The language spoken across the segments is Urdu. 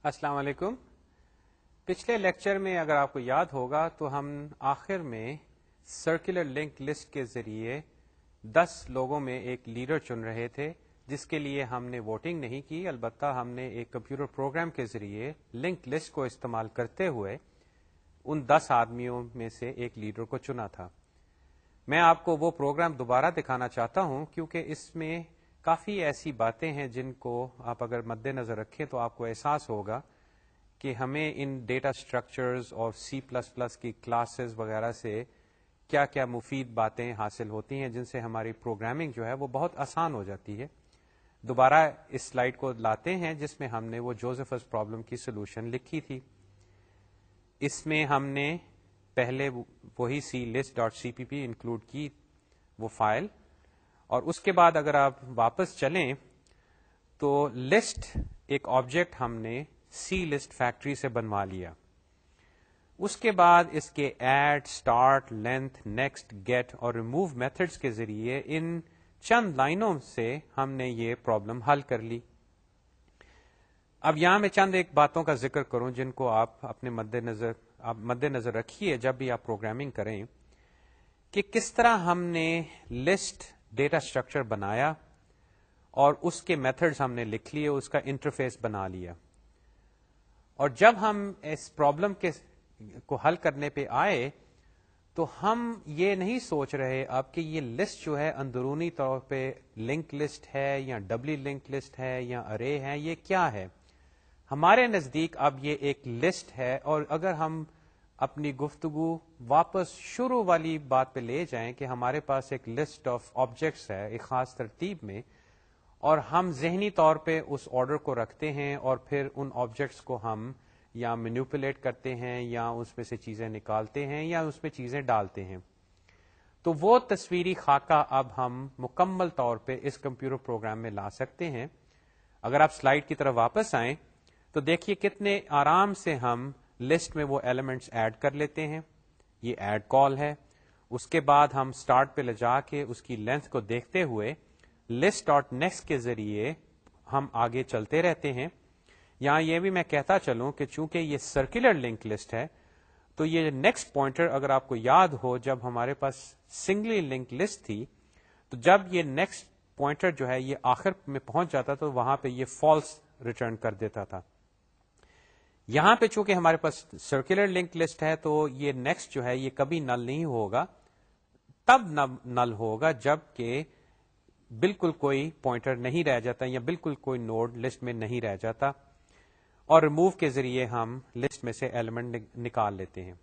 السلام علیکم. پچھلے لیکچر میں اگر آپ کو یاد ہوگا تو ہم آخر میں سرکولر لنک لسٹ کے ذریعے 10 لوگوں میں ایک لیڈر چن رہے تھے جس کے لیے ہم نے ووٹنگ نہیں کی، البتہ ہم نے ایک کمپیوٹر پروگرام کے ذریعے لنک لسٹ کو استعمال کرتے ہوئے ان 10 آدمیوں میں سے ایک لیڈر کو چنا تھا. میں آپ کو وہ پروگرام دوبارہ دکھانا چاہتا ہوں کیونکہ اس میں کافی ایسی باتیں ہیں جن کو آپ اگر مد نظر رکھیں تو آپ کو احساس ہوگا کہ ہمیں ان ڈیٹا اسٹرکچرز اور C++ کی کلاسز وغیرہ سے کیا کیا مفید باتیں حاصل ہوتی ہیں جن سے ہماری پروگرامنگ جو ہے وہ بہت آسان ہو جاتی ہے. دوبارہ اس سلائیڈ کو لاتے ہیں جس میں ہم نے وہ جوزفس پرابلم کی سولوشن لکھی تھی. اس میں ہم نے پہلے وہی CList.cpp انکلوڈ کی وہ فائل، اور اس کے بعد اگر آپ واپس چلیں تو لسٹ ایک آبجیکٹ ہم نے CList فیکٹری سے بنوا لیا. اس کے بعد اس کے add, start, length, next, get اور ریموو میتھڈز کے ذریعے ان چند لائنوں سے ہم نے یہ پرابلم حل کر لی. اب یہاں میں چند ایک باتوں کا ذکر کروں جن کو آپ اپنے مد نظر رکھیے جب بھی آپ پروگرامنگ کریں، کہ کس طرح ہم نے لسٹ ڈیٹا اسٹرکچر بنایا اور اس کے میتھڈز ہم نے لکھ لیے، اس کا انٹرفیس بنا لیا. اور جب ہم اس پرابلم کو حل کرنے پہ آئے تو ہم یہ نہیں سوچ رہے اب کہ یہ لسٹ جو ہے اندرونی طور پہ لنک لسٹ ہے یا ڈبلی لنک لسٹ ہے یا ارے ہے، یہ کیا ہے. ہمارے نزدیک اب یہ ایک لسٹ ہے، اور اگر ہم اپنی گفتگو واپس شروع والی بات پہ لے جائیں کہ ہمارے پاس ایک لسٹ آف آبجیکٹس ہے ایک خاص ترتیب میں، اور ہم ذہنی طور پہ اس آرڈر کو رکھتے ہیں اور پھر ان آبجیکٹس کو ہم یا مینیپولیٹ کرتے ہیں یا اس میں سے چیزیں نکالتے ہیں یا اس میں چیزیں ڈالتے ہیں، تو وہ تصویری خاکہ اب ہم مکمل طور پہ اس کمپیوٹر پروگرام میں لا سکتے ہیں. اگر آپ سلائیڈ کی طرف واپس آئیں تو دیکھیے کتنے آرام سے ہم لسٹ میں وہ ایلیمنٹس ایڈ کر لیتے ہیں. یہ ایڈ کال ہے. اس کے بعد ہم اسٹارٹ پہ لے جا کے اس کی لینتھ کو دیکھتے ہوئے لسٹ ڈاٹ نیکسٹ کے ذریعے ہم آگے چلتے رہتے ہیں. یہاں یہ بھی میں کہتا چلوں کہ چونکہ یہ سرکولر لنک لسٹ ہے تو یہ نیکسٹ پوائنٹر اگر آپ کو یاد ہو جب ہمارے پاس سنگلی لنک لسٹ تھی تو جب یہ نیکسٹ پوائنٹر جو ہے یہ آخر میں پہنچ جاتا تو وہاں پہ یہ فالس ریٹرن کر دیتا تھا. یہاں پہ چونکہ ہمارے پاس سرکولر لنک لسٹ ہے تو یہ نیکسٹ جو ہے یہ کبھی نل نہیں ہوگا، تب نل ہوگا جب کہ بالکل کوئی پوائنٹر نہیں رہ جاتا یا بالکل کوئی نوڈ لسٹ میں نہیں رہ جاتا، اور ریموو کے ذریعے ہم لسٹ میں سے ایلیمنٹ نکال لیتے ہیں.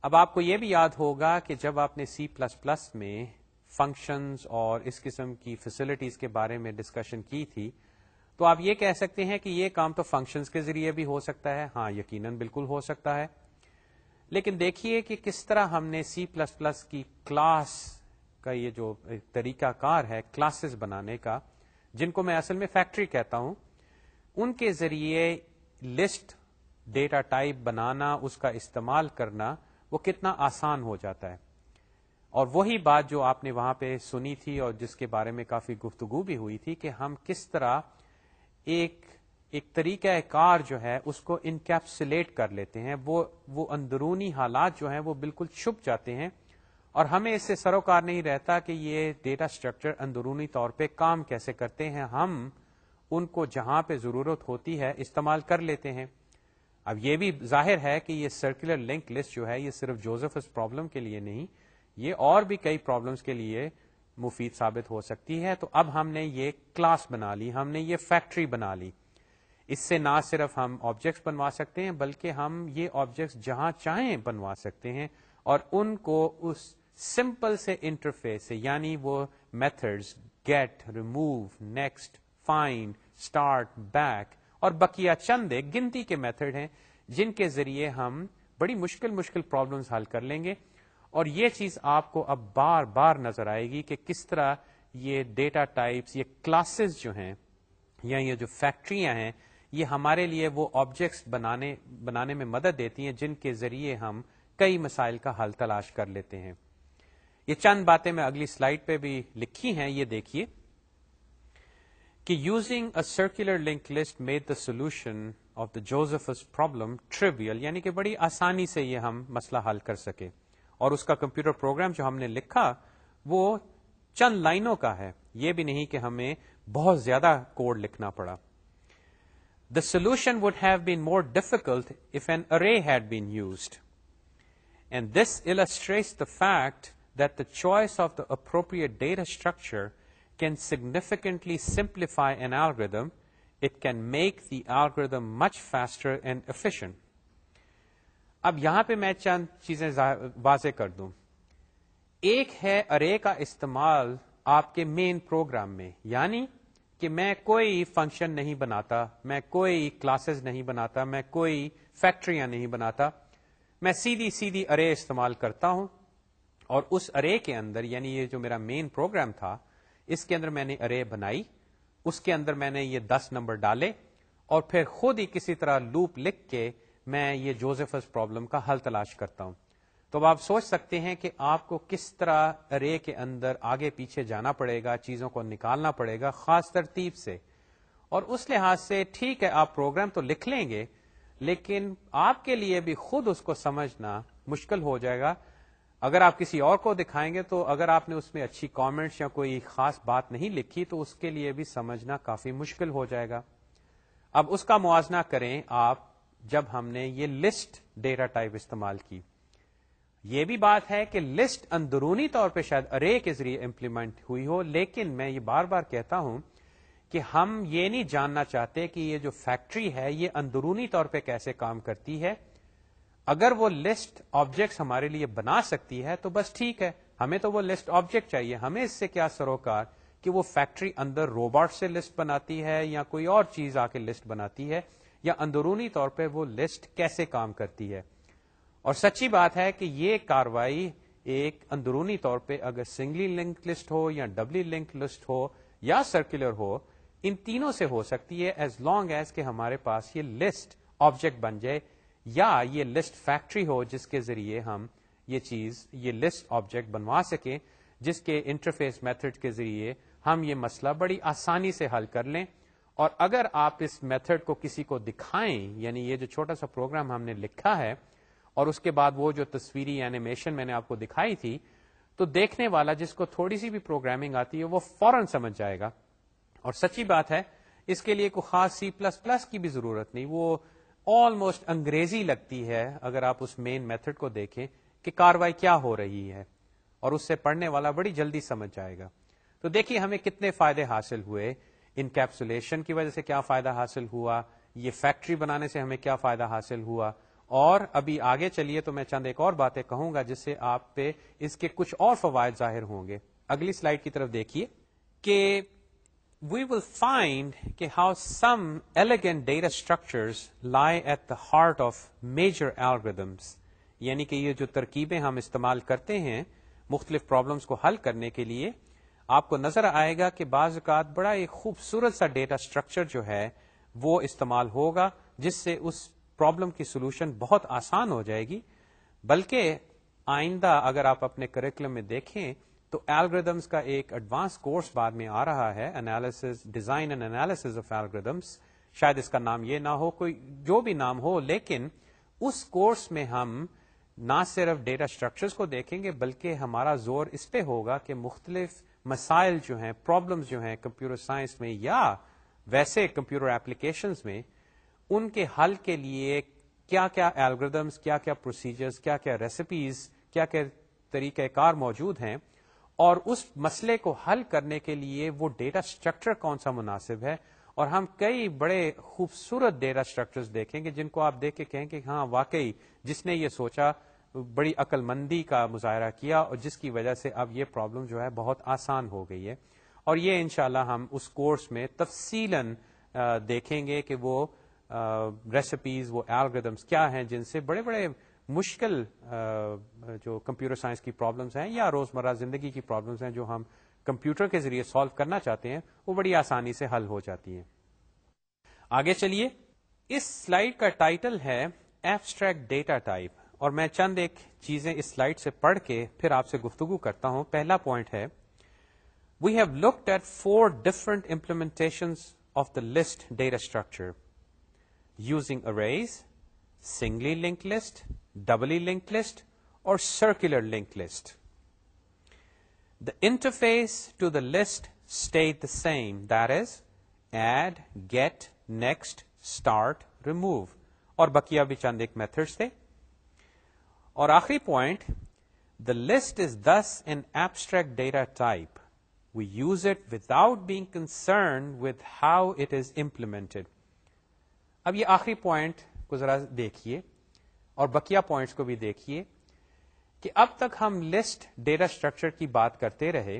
اب آپ کو یہ بھی یاد ہوگا کہ جب آپ نے C++ میں فنکشنز اور اس قسم کی فیسلٹیز کے بارے میں ڈسکشن کی تھی تو آپ یہ کہہ سکتے ہیں کہ یہ کام تو فنکشنز کے ذریعے بھی ہو سکتا ہے. ہاں یقیناً بالکل ہو سکتا ہے، لیکن دیکھیے کہ کس طرح ہم نے C++ کی کلاس کا یہ جو طریقہ کار ہے کلاسز بنانے کا، جن کو میں اصل میں فیکٹری کہتا ہوں، ان کے ذریعے لسٹ ڈیٹا ٹائپ بنانا، اس کا استعمال کرنا وہ کتنا آسان ہو جاتا ہے. اور وہی بات جو آپ نے وہاں پہ سنی تھی اور جس کے بارے میں کافی گفتگو بھی ہوئی تھی کہ ہم کس طرح ایک طریقہ کار جو ہے اس کو انکیپسولیٹ کر لیتے ہیں، وہ اندرونی حالات جو ہیں وہ بالکل چھپ جاتے ہیں اور ہمیں اس سے سروکار نہیں رہتا کہ یہ ڈیٹا اسٹرکچر اندرونی طور پہ کام کیسے کرتے ہیں. ہم ان کو جہاں پہ ضرورت ہوتی ہے استعمال کر لیتے ہیں. اب یہ بھی ظاہر ہے کہ یہ سرکولر لنک لسٹ جو ہے یہ صرف جوزفس پرابلم کے لیے نہیں، یہ اور بھی کئی پرابلمس کے لیے مفید ثابت ہو سکتی ہے. تو اب ہم نے یہ کلاس بنا لی، ہم نے یہ فیکٹری بنا لی. اس سے نہ صرف ہم آبجیکٹس بنوا سکتے ہیں بلکہ ہم یہ آبجیکٹس جہاں چاہیں بنوا سکتے ہیں اور ان کو اس سمپل سے انٹرفیس سے، یعنی وہ methods get, remove, next, find, start, back اور بقیہ چند ایک گنتی کے میتھڈ ہیں جن کے ذریعے ہم بڑی مشکل پرابلمس حل کر لیں گے. اور یہ چیز آپ کو اب بار بار نظر آئے گی کہ کس طرح یہ ڈیٹا ٹائپس، یہ کلاسز جو ہیں یا یہ جو فیکٹریاں ہیں، یہ ہمارے لیے وہ آبجیکٹس بنانے میں مدد دیتی ہیں جن کے ذریعے ہم کئی مسائل کا حل تلاش کر لیتے ہیں. یہ چند باتیں میں اگلی سلائیڈ پہ بھی لکھی ہیں، یہ دیکھیے کہ using a circular linked list made the solution of the Josephus problem trivial, یعنی کہ بڑی آسانی سے یہ ہم مسئلہ حل کر سکے. اور اس کا کمپیوٹر پروگرام جو ہم نے لکھا وہ چند لائنوں کا ہے, یہ بھی نہیں کہ ہمیں بہت زیادہ کوڈ لکھنا پڑا. The solution would have been more difficult if an array had been used. And this illustrates the fact that the choice of the appropriate data structure can significantly simplify an algorithm. It can make the algorithm much faster and efficient. اب یہاں پہ میں چند چیزیں واضح کر دوں. ایک ہے ارے کا استعمال آپ کے مین پروگرام میں, یعنی کہ میں کوئی فنکشن نہیں بناتا, میں کوئی کلاسز نہیں بناتا, میں کوئی فیکٹریاں نہیں بناتا, میں سیدھی ارے استعمال کرتا ہوں, اور اس ارے کے اندر, یعنی یہ جو میرا مین پروگرام تھا, اس کے اندر میں نے ارے بنائی, اس کے اندر میں نے یہ 10 نمبر ڈالے, اور پھر خود ہی کسی طرح لوپ لکھ کے میں یہ جوزیفس پرابلم کا حل تلاش کرتا ہوں. تو اب آپ سوچ سکتے ہیں کہ آپ کو کس طرح ارے کے اندر آگے پیچھے جانا پڑے گا, چیزوں کو نکالنا پڑے گا خاص ترتیب سے. اور اس لحاظ سے ٹھیک ہے, آپ پروگرام تو لکھ لیں گے, لیکن آپ کے لیے بھی خود اس کو سمجھنا مشکل ہو جائے گا. اگر آپ کسی اور کو دکھائیں گے تو اگر آپ نے اس میں اچھی کامنٹس یا کوئی خاص بات نہیں لکھی تو اس کے لیے بھی سمجھنا کافی مشکل ہو جائے گا. اب اس کا موازنہ کریں آپ جب ہم نے یہ لسٹ ڈیٹا ٹائپ استعمال کی. یہ بھی بات ہے کہ لسٹ اندرونی طور پہ شاید ارے کے ذریعے امپلیمنٹ ہوئی ہو, لیکن میں یہ بار بار کہتا ہوں کہ ہم یہ نہیں جاننا چاہتے کہ یہ جو فیکٹری ہے یہ اندرونی طور پہ کیسے کام کرتی ہے. اگر وہ لسٹ آبجیکٹس ہمارے لیے بنا سکتی ہے تو بس ٹھیک ہے, ہمیں تو وہ لسٹ آبجیکٹ چاہیے, ہمیں اس سے کیا سروکار کہ وہ فیکٹری اندر روبوٹ سے لسٹ بناتی ہے یا کوئی اور چیز آ کے لسٹ بناتی ہے, یا اندرونی طور پہ وہ لسٹ کیسے کام کرتی ہے. اور سچی بات ہے کہ یہ کاروائی ایک اندرونی طور پہ اگر سنگلی لنک لسٹ ہو یا ڈبلی لنک لسٹ ہو یا سرکولر ہو, ان تینوں سے ہو سکتی ہے, ایز لانگ ایز کہ ہمارے پاس یہ لسٹ آبجیکٹ بن جائے یا یہ لسٹ فیکٹری ہو جس کے ذریعے ہم یہ لسٹ آبجیکٹ بنوا سکیں, جس کے انٹرفیس میتھڈ کے ذریعے ہم یہ مسئلہ بڑی آسانی سے حل کر لیں. اور اگر آپ اس میتھڈ کو کسی کو دکھائیں, یعنی یہ جو چھوٹا سا پروگرام ہم نے لکھا ہے اور اس کے بعد وہ جو تصویری اینیمیشن میں نے آپ کو دکھائی تھی, تو دیکھنے والا جس کو تھوڑی سی بھی پروگرامنگ آتی ہے وہ فوراً سمجھ جائے گا. اور سچی بات ہے اس کے لیے کوئی خاص C++ کی بھی ضرورت نہیں, وہ آلموسٹ انگریزی لگتی ہے اگر آپ اس مین میتھڈ کو دیکھیں کہ کاروائی کیا ہو رہی ہے, اور اس سے پڑھنے والا بڑی جلدی سمجھ جائے گا. تو دیکھیے ہمیں کتنے فائدے حاصل ہوئے, انکیپسولیشن کی وجہ سے کیا فائدہ حاصل ہوا, یہ فیکٹری بنانے سے ہمیں کیا فائدہ حاصل ہوا, اور ابھی آگے چلیے تو میں چند ایک اور باتیں کہوں گا جس سے آپ پہ اس کے کچھ اور فوائد ظاہر ہوں گے. اگلی سلائیڈ کی طرف دیکھیے کہ we will find کہ how some elegant data structures lie at the heart of major algorithms. یعنی کہ یہ جو ترکیبیں ہم استعمال کرتے ہیں مختلف پرابلمس کو حل کرنے کے لیے, آپ کو نظر آئے گا کہ بعض اوقات بڑا ایک خوبصورت سا ڈیٹا اسٹرکچر جو ہے وہ استعمال ہوگا جس سے اس پرابلم کی سولوشن بہت آسان ہو جائے گی. بلکہ آئندہ اگر آپ اپنے کریکولم میں دیکھیں تو الگوریدمس کا ایک ایڈوانس کورس بعد میں آ رہا ہے, analysis, design and analysis of algorithms. شاید اس کا نام یہ نہ ہو, کوئی جو بھی نام ہو, لیکن اس کورس میں ہم نہ صرف ڈیٹا اسٹرکچرز کو دیکھیں گے بلکہ ہمارا زور اس پہ ہوگا کہ مختلف مسائل جو ہیں, پرابلمز جو ہیں کمپیوٹر سائنس میں یا ویسے کمپیوٹر ایپلیکیشنز میں, ان کے حل کے لیے کیا کیا الگوریدمس, کیا کیا پروسیجرز, کیا کیا ریسیپیز, کیا کیا طریقہ کار موجود ہیں, اور اس مسئلے کو حل کرنے کے لیے وہ ڈیٹا اسٹرکچر کون سا مناسب ہے. اور ہم کئی بڑے خوبصورت ڈیٹا اسٹرکچرز دیکھیں گے جن کو آپ دیکھ کے کہیں کہ ہاں واقعی جس نے یہ سوچا بڑی عقل مندی کا مظاہرہ کیا, اور جس کی وجہ سے اب یہ پرابلم جو ہے بہت آسان ہو گئی ہے. اور یہ انشاءاللہ ہم اس کورس میں تفصیلاً دیکھیں گے کہ وہ ریسیپیز, وہ الگوریدمس کیا ہیں جن سے بڑے بڑے مشکل جو کمپیوٹر سائنس کی پرابلمس ہیں یا روزمرہ زندگی کی پرابلمس ہیں جو ہم کمپیوٹر کے ذریعے سالو کرنا چاہتے ہیں وہ بڑی آسانی سے حل ہو جاتی ہیں. آگے چلیے, اس سلائیڈ کا ٹائٹل ہے ایبسٹریکٹ ڈیٹا ٹائپ, اور میں چند ایک چیزیں اس سلائیڈ سے پڑھ کے پھر آپ سے گفتگو کرتا ہوں. پہلا پوائنٹ ہے, we have looked at 4 different implementations of the list data structure. using arrays, singly linked list, doubly linked list, or circular linked list. The interface to the list stayed the same, that is, add, get, next, start, remove, اور بقیہ بھی چند ایک میتھڈس تھے. اور آخری point, the list is thus an abstract data type. We use it without being concerned with how it is implemented. اب یہ آخری پوائنٹ کو ذرا دیکھیے اور بقیہ پوائنٹس کو بھی دیکھیے کہ اب تک ہم لسٹ ڈیٹا اسٹرکچر کی بات کرتے رہے,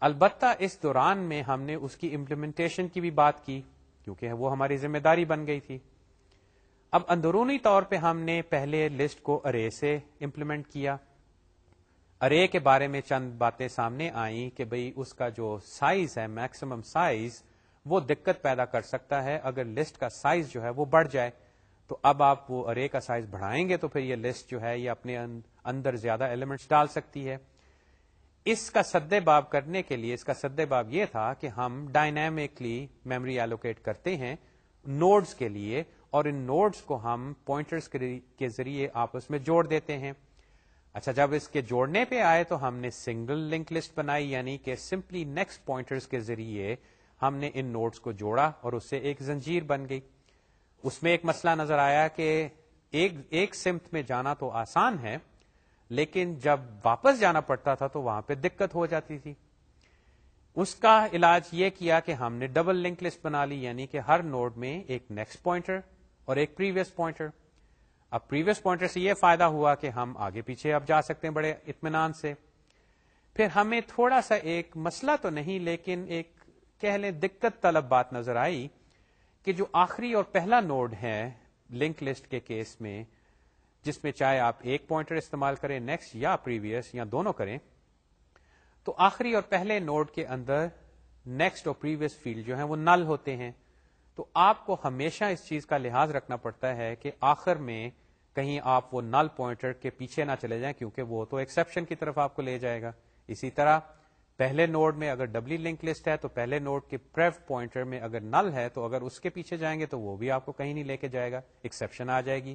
البتہ اس دوران میں ہم نے اس کی امپلیمنٹیشن کی بھی بات کی کیونکہ وہ ہماری ذمہ داری بن گئی تھی. اب اندرونی طور پہ ہم نے پہلے لسٹ کو ارے سے امپلیمنٹ کیا. ارے کے بارے میں چند باتیں سامنے آئیں کہ بھئی اس کا جو سائز ہے, میکسیمم سائز, وہ دقت پیدا کر سکتا ہے اگر لسٹ کا سائز جو ہے وہ بڑھ جائے. تو اب آپ وہ ارے کا سائز بڑھائیں گے تو پھر یہ لسٹ جو ہے یہ اپنے اندر زیادہ ایلیمنٹس ڈال سکتی ہے. اس کا سدے باب کرنے کے لیے, اس کا سدے باب یہ تھا کہ ہم ڈائنامکلی میموری ایلوکیٹ کرتے ہیں نوڈز کے لیے, اور ان نوڈز کو ہم پوائنٹرز کے ذریعے آپس میں جوڑ دیتے ہیں. اچھا, جب اس کے جوڑنے پہ آئے تو ہم نے سنگل لنک لسٹ بنائی, یعنی کہ سمپلی نیکسٹ پوائنٹرز کے ذریعے ہم نے ان نوڈز کو جوڑا اور اس سے ایک زنجیر بن گئی. اس میں ایک مسئلہ نظر آیا کہ ایک سمت میں جانا تو آسان ہے, لیکن جب واپس جانا پڑتا تھا تو وہاں پہ دقت ہو جاتی تھی. اس کا علاج یہ کیا کہ ہم نے ڈبل لنک لسٹ بنا لی, یعنی کہ ہر نوڈ میں ایک نیکسٹ پوائنٹر اور ایک پریویس پوائنٹر. اب پریویس پوائنٹر سے یہ فائدہ ہوا کہ ہم آگے پیچھے اب جا سکتے ہیں بڑے اطمینان سے. پھر ہمیں تھوڑا سا ایک مسئلہ تو نہیں لیکن ایک کہہ لیں دقت طلب بات نظر آئی کہ جو آخری اور پہلا نوڈ ہے لنک لسٹ کے کیس میں, جس میں چاہے آپ ایک پوائنٹر استعمال کریں نیکسٹ یا پریویس یا دونوں کریں, تو آخری اور پہلے نوڈ کے اندر نیکسٹ اور پریویس فیلڈ جو ہیں وہ نل ہوتے ہیں. تو آپ کو ہمیشہ اس چیز کا لحاظ رکھنا پڑتا ہے کہ آخر میں کہیں آپ وہ نل پوائنٹر کے پیچھے نہ چلے جائیں, کیونکہ وہ تو ایکسیپشن کی طرف آپ کو لے جائے گا. اسی طرح پہلے نوڈ میں اگر ڈبلی لنک لسٹ ہے تو پہلے نوڈ کے پریو پوائنٹر میں اگر نل ہے تو اگر اس کے پیچھے جائیں گے تو وہ بھی آپ کو کہیں نہیں لے کے جائے گا, ایکسیپشن آ جائے گی.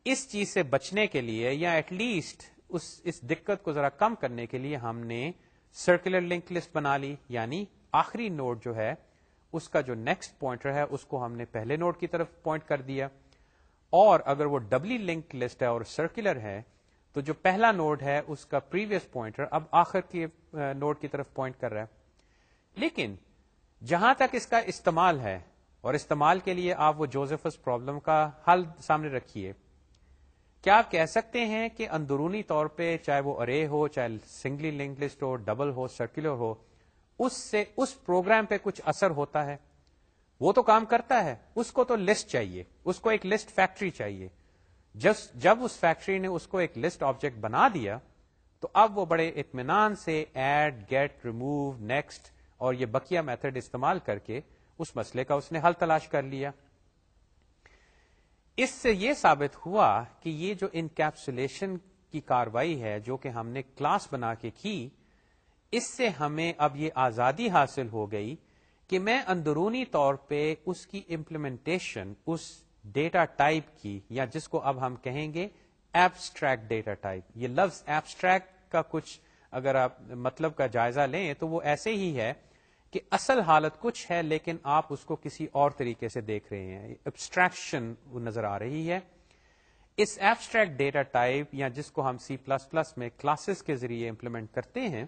اس چیز سے بچنے کے لیے یا ایٹ لیسٹ اس دقت کو ذرا کم کرنے کے لیے ہم نے سرکولر لنک لسٹ بنا لی, یعنی آخری نوڈ جو ہے اس کا جو نیکسٹ پوائنٹر ہے اس کو ہم نے پہلے نوڈ کی طرف پوائنٹ کر دیا, اور اگر وہ ڈبلی لنک لسٹ ہے اور سرکولر ہے تو جو پہلا نوڈ ہے اس کا پریویس پوائنٹر اب آخر کے نوڈ کی طرف پوائنٹ کر رہا ہے. لیکن جہاں تک اس کا استعمال ہے, اور استعمال کے لیے آپ وہ جوزفس پرابلم کا حل سامنے رکھیے, کیا آپ کہہ سکتے ہیں کہ اندرونی طور پہ چاہے وہ ارے ہو, چاہے سنگلی لنک لسٹ ہو, ڈبل ہو, سرکولر ہو, اس سے اس پروگرام پہ کچھ اثر ہوتا ہے؟ وہ تو کام کرتا ہے, اس کو تو لسٹ چاہیے, اس کو ایک لسٹ فیکٹری چاہیے. جب اس فیکٹری نے اس کو ایک لسٹ آبجیکٹ بنا دیا تو اب وہ بڑے اطمینان سے ایڈ, گیٹ, ریموو, نیکسٹ اور یہ بقیہ میتھڈ استعمال کر کے اس مسئلے کا اس نے حل تلاش کر لیا. اس سے یہ ثابت ہوا کہ یہ جو انکیپسولیشن کی کاروائی ہے جو کہ ہم نے کلاس بنا کے کی, اس سے ہمیں اب یہ آزادی حاصل ہو گئی کہ میں اندرونی طور پہ اس کی امپلیمنٹیشن اس ڈیٹا ٹائپ کی, یا جس کو اب ہم کہیں گے ایبسٹریکٹ ڈیٹا ٹائپ. یہ لفظ ایبسٹریکٹ کا کچھ اگر آپ مطلب کا جائزہ لیں تو وہ ایسے ہی ہے کہ اصل حالت کچھ ہے لیکن آپ اس کو کسی اور طریقے سے دیکھ رہے ہیں, ایبسٹریکشن نظر آ رہی ہے. اس ایبسٹریکٹ ڈیٹا ٹائپ یا جس کو ہم C++ میں کلاسز کے ذریعے امپلیمنٹ کرتے ہیں,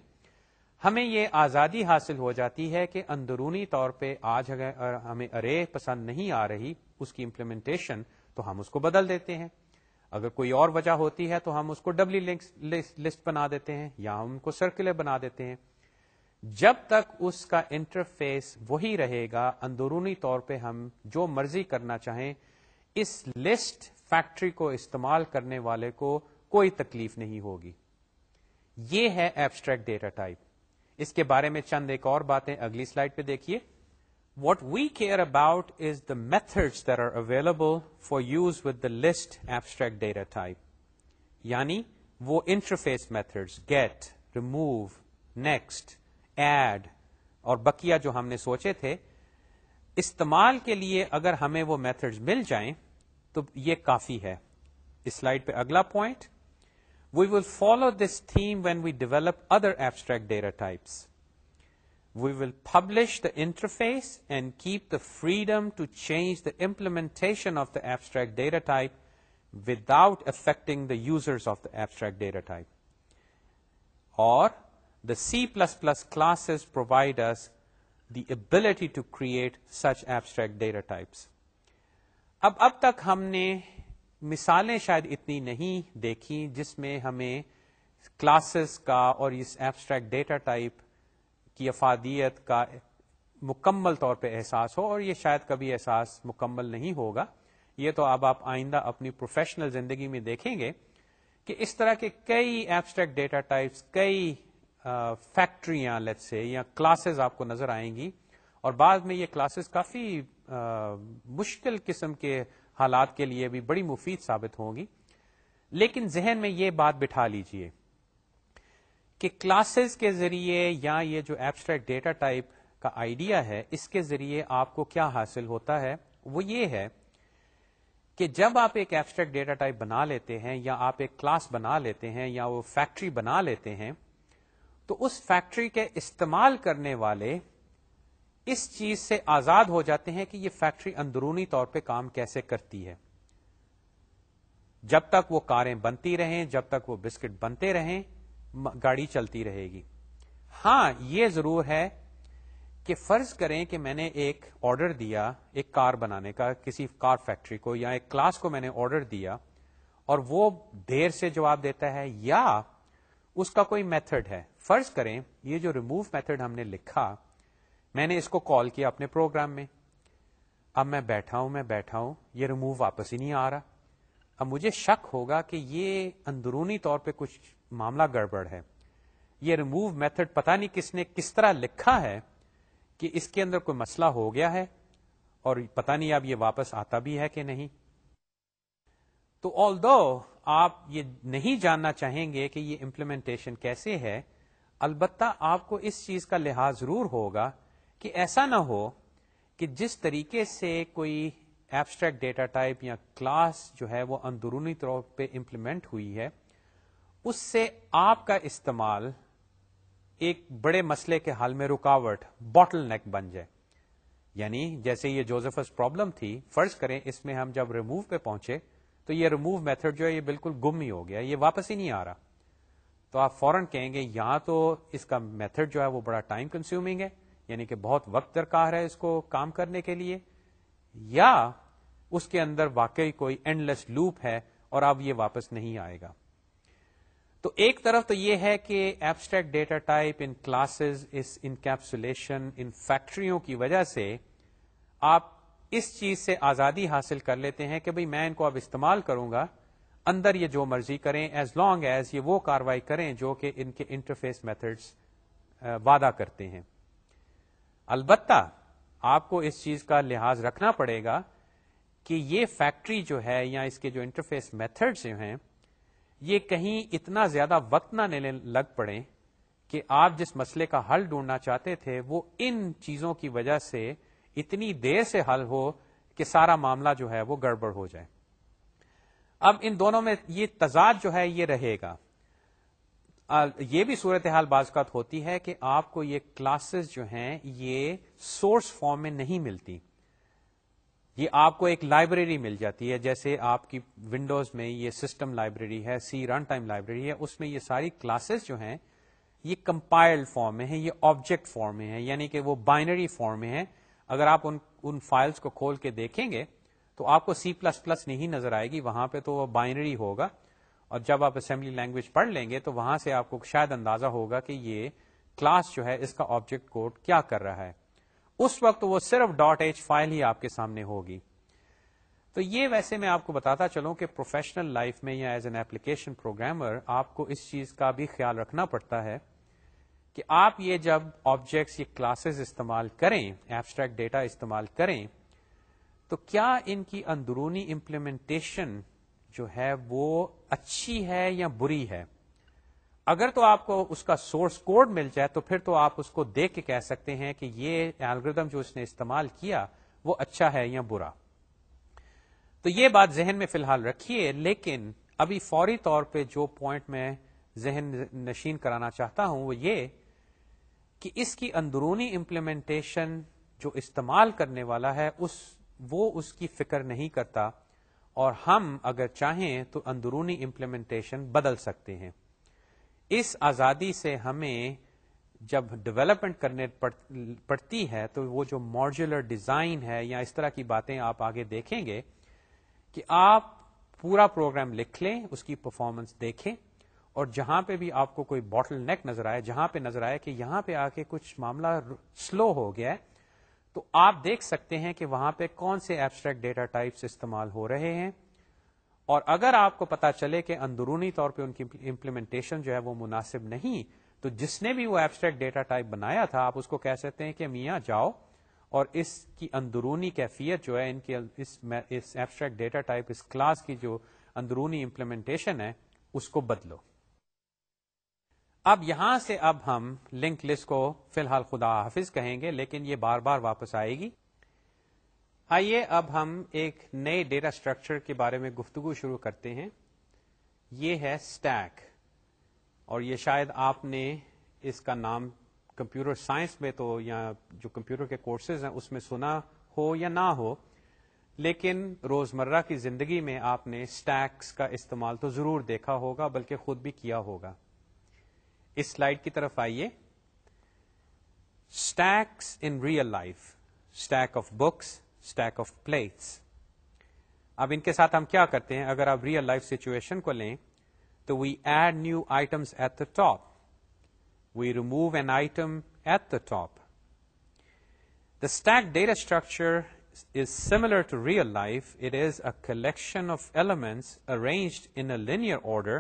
ہمیں یہ آزادی حاصل ہو جاتی ہے کہ اندرونی طور پہ آج اگر ہمیں ارے پسند نہیں آ رہی اس کی امپلیمنٹیشن تو ہم اس کو بدل دیتے ہیں. اگر کوئی اور وجہ ہوتی ہے تو ہم اس کو ڈبلی لسٹ بنا دیتے ہیں یا ہم کو سرکولر بنا دیتے ہیں. جب تک اس کا انٹرفیس وہی رہے گا, اندرونی طور پہ ہم جو مرضی کرنا چاہیں, اس لسٹ فیکٹری کو استعمال کرنے والے کو کوئی تکلیف نہیں ہوگی. یہ ہے ایبسٹریکٹ ڈیٹا ٹائپ. اس کے بارے میں چند ایک اور باتیں اگلی سلائڈ پہ دیکھیے. What we care about is the methods that are available for use with the list abstract data type. یعنی وہ interface methods get, remove, next, add اور بقیہ جو ہم نے سوچے تھے, استعمال کے لیے اگر ہمیں وہ میتھڈز مل جائیں تو یہ کافی ہے. اس سلائڈ پہ اگلا point, we will follow this theme when we develop other abstract data types. We will publish the interface and keep the freedom to change the implementation of the abstract data type without affecting the users of the abstract data type. Or the C++ classes provide us the ability to create such abstract data types. اب تک ہم نے مثالیں شاید اتنی نہیں دیکھی جس میں ہمیں کلاسز کا اور اس ایبسٹریکٹ ڈیٹا ٹائپ کی افادیت کا مکمل طور پہ احساس ہو, اور یہ شاید کبھی احساس مکمل نہیں ہوگا. یہ تو اب آپ آئندہ اپنی پروفیشنل زندگی میں دیکھیں گے کہ اس طرح کے کئی ایبسٹریکٹ ڈیٹا ٹائپس, کئی فیکٹریاں لیٹس سے یا کلاسز آپ کو نظر آئیں گی, اور بعد میں یہ کلاسز کافی مشکل قسم کے حالات کے لیے بھی بڑی مفید ثابت ہوں گی. لیکن ذہن میں یہ بات بٹھا لیجئے کہ کلاسز کے ذریعے یا یہ جو ایبسٹریکٹ ڈیٹا ٹائپ کا آئیڈیا ہے, اس کے ذریعے آپ کو کیا حاصل ہوتا ہے, وہ یہ ہے کہ جب آپ ایک ایبسٹریکٹ ڈیٹا ٹائپ بنا لیتے ہیں یا آپ ایک کلاس بنا لیتے ہیں یا وہ فیکٹری بنا لیتے ہیں, تو اس فیکٹری کے استعمال کرنے والے اس چیز سے آزاد ہو جاتے ہیں کہ یہ فیکٹری اندرونی طور پہ کام کیسے کرتی ہے. جب تک وہ کاریں بنتی رہیں, جب تک وہ بسکٹ بنتے رہیں, گاڑی چلتی رہے گی. ہاں یہ ضرور ہے کہ فرض کریں کہ میں نے ایک آرڈر دیا ایک کار بنانے کا کسی کار فیکٹری کو, یا ایک کلاس کو میں نے آرڈر دیا اور وہ دیر سے جواب دیتا ہے, یا اس کا کوئی میتھڈ ہے. فرض کریں یہ جو ریموو میتھڈ ہم نے لکھا, میں نے اس کو کال کیا اپنے پروگرام میں. اب میں بیٹھا ہوں, یہ ریموو واپس ہی نہیں آ رہا. اب مجھے شک ہوگا کہ یہ اندرونی طور پہ کچھ معاملہ گڑبڑ ہے. یہ ریموو میتھڈ پتہ نہیں کس نے کس طرح لکھا ہے کہ اس کے اندر کوئی مسئلہ ہو گیا ہے, اور پتہ نہیں اب یہ واپس آتا بھی ہے کہ نہیں. تو although آپ یہ نہیں جاننا چاہیں گے کہ یہ امپلیمنٹیشن کیسے ہے, البتہ آپ کو اس چیز کا لحاظ ضرور ہوگا کہ ایسا نہ ہو کہ جس طریقے سے کوئی ایبسٹریکٹ ڈیٹا ٹائپ یا کلاس جو ہے وہ اندرونی طور پہ امپلیمنٹ ہوئی ہے, اس سے آپ کا استعمال ایک بڑے مسئلے کے حل میں رکاوٹ, باٹل نیک بن جائے. یعنی جیسے یہ جوزفس پرابلم تھی, فرض کریں اس میں ہم جب ریموو پہ پہنچے تو یہ ریموو میتھڈ جو ہے یہ بالکل گم ہی ہو گیا, یہ واپس ہی نہیں آ رہا. تو آپ فوراً کہیں گے یہاں تو اس کا میتھڈ جو ہے وہ بڑا ٹائم کنزیومنگ ہے, یعنی کہ بہت وقت درکار ہے اس کو کام کرنے کے لیے, یا اس کے اندر واقعی کوئی اینڈ لیس لوپ ہے اور اب یہ واپس نہیں آئے گا. تو ایک طرف تو یہ ہے کہ ایبسٹریکٹ ڈیٹا ٹائپ ان کلاسز, اس انکیپسولیشن ان فیکٹریوں کی وجہ سے آپ اس چیز سے آزادی حاصل کر لیتے ہیں کہ بھئی میں ان کو اب استعمال کروں گا, اندر یہ جو مرضی کریں, ایز لانگ ایز یہ وہ کاروائی کریں جو کہ ان کے انٹرفیس میتھڈز وعدہ کرتے ہیں. البتہ آپ کو اس چیز کا لحاظ رکھنا پڑے گا کہ یہ فیکٹری جو ہے یا اس کے جو انٹرفیس میتھڈز ہیں یہ کہیں اتنا زیادہ وقت نہ لینے لگ پڑیں کہ آپ جس مسئلے کا حل ڈھونڈنا چاہتے تھے وہ ان چیزوں کی وجہ سے اتنی دیر سے حل ہو کہ سارا معاملہ جو ہے وہ گڑبڑ ہو جائے. اب ان دونوں میں یہ تضاد جو ہے یہ رہے گا. یہ بھی صورتحال بعض اوقات ہوتی ہے کہ آپ کو یہ کلاسز جو ہیں یہ سورس فارم میں نہیں ملتی, یہ آپ کو ایک لائبریری مل جاتی ہے. جیسے آپ کی ونڈوز میں یہ سسٹم لائبریری ہے, سی رن ٹائم لائبریری ہے, اس میں یہ ساری کلاسز جو ہیں یہ کمپائلڈ فارم میں ہیں, یہ آبجیکٹ فارم میں ہیں, یعنی کہ وہ بائنری فارم میں ہیں. اگر آپ ان فائلز کو کھول کے دیکھیں گے تو آپ کو C++ نہیں نظر آئے گی, وہاں پہ تو وہ بائنری ہوگا. اور جب آپ اسمبلی لینگویج پڑھ لیں گے تو وہاں سے آپ کو شاید اندازہ ہوگا کہ یہ کلاس جو ہے اس کا آبجیکٹ کوڈ کیا کر رہا ہے. اس وقت وہ صرف .h فائل ہی آپ کے سامنے ہوگی. تو یہ ویسے میں آپ کو بتاتا چلوں کہ پروفیشنل لائف میں یا ایز این ایپلیکیشن پروگرامر آپ کو اس چیز کا بھی خیال رکھنا پڑتا ہے کہ آپ یہ جب آبجیکٹس یہ کلاسز استعمال کریں, ایبسٹریکٹ ڈیٹا استعمال کریں, تو کیا ان کی اندرونی امپلیمنٹیشن جو ہے وہ اچھی ہے یا بری ہے. اگر تو آپ کو اس کا سورس کوڈ مل جائے تو پھر تو آپ اس کو دیکھ کے کہہ سکتے ہیں کہ یہ الگوریتم جو اس نے استعمال کیا وہ اچھا ہے یا برا. تو یہ بات ذہن میں فی الحال رکھیے، لیکن ابھی فوری طور پہ جو پوائنٹ میں ذہن نشین کرانا چاہتا ہوں وہ یہ کہ اس کی اندرونی امپلیمنٹیشن جو استعمال کرنے والا ہے وہ اس کی فکر نہیں کرتا، اور ہم اگر چاہیں تو اندرونی امپلیمنٹیشن بدل سکتے ہیں. اس آزادی سے ہمیں جب ڈیولپمنٹ کرنے پڑتی ہے تو وہ جو ماڈیولر ڈیزائن ہے یا اس طرح کی باتیں آپ آگے دیکھیں گے کہ آپ پورا پروگرام لکھ لیں، اس کی پرفارمنس دیکھیں، اور جہاں پہ بھی آپ کو کوئی باٹل نیک نظر آئے، جہاں پہ نظر آئے کہ یہاں پہ آ کے کچھ معاملہ سلو ہو گیا ہے، تو آپ دیکھ سکتے ہیں کہ وہاں پہ کون سے ایبسٹریکٹ ڈیٹا ٹائپس استعمال ہو رہے ہیں. اور اگر آپ کو پتا چلے کہ اندرونی طور پہ ان کی امپلیمنٹیشن جو ہے وہ مناسب نہیں، تو جس نے بھی وہ ایبسٹریکٹ ڈیٹا ٹائپ بنایا تھا آپ اس کو کہہ سکتے ہیں کہ میاں جاؤ اور اس کی اندرونی کیفیت جو ہے اس ایبسٹریکٹ ڈیٹا ٹائپ، اس کلاس کی جو اندرونی امپلیمنٹیشن ہے اس کو بدلو. اب یہاں سے اب ہم لنک لسٹ کو فی الحال خدا حافظ کہیں گے، لیکن یہ بار بار واپس آئے گی. آئیے اب ہم ایک نئے ڈیٹا اسٹرکچر کے بارے میں گفتگو شروع کرتے ہیں. یہ ہے اسٹیک، اور یہ شاید آپ نے اس کا نام کمپیوٹر سائنس میں تو یا جو کمپیوٹر کے کورسز ہیں اس میں سنا ہو یا نہ ہو، لیکن روزمرہ کی زندگی میں آپ نے اسٹیکس کا استعمال تو ضرور دیکھا ہوگا، بلکہ خود بھی کیا ہوگا. اس سلائیڈ کی طرف آئیے. Stacks in real life, stack of books, stack of plates. اب ان کے ساتھ ہم کیا کرتے ہیں؟ اگر آپ ریئل لائف سچویشن کو لیں تو we add new items at the top, we remove an item at the top. The stack data structure is similar to real life. It is a collection of elements arranged in a linear order.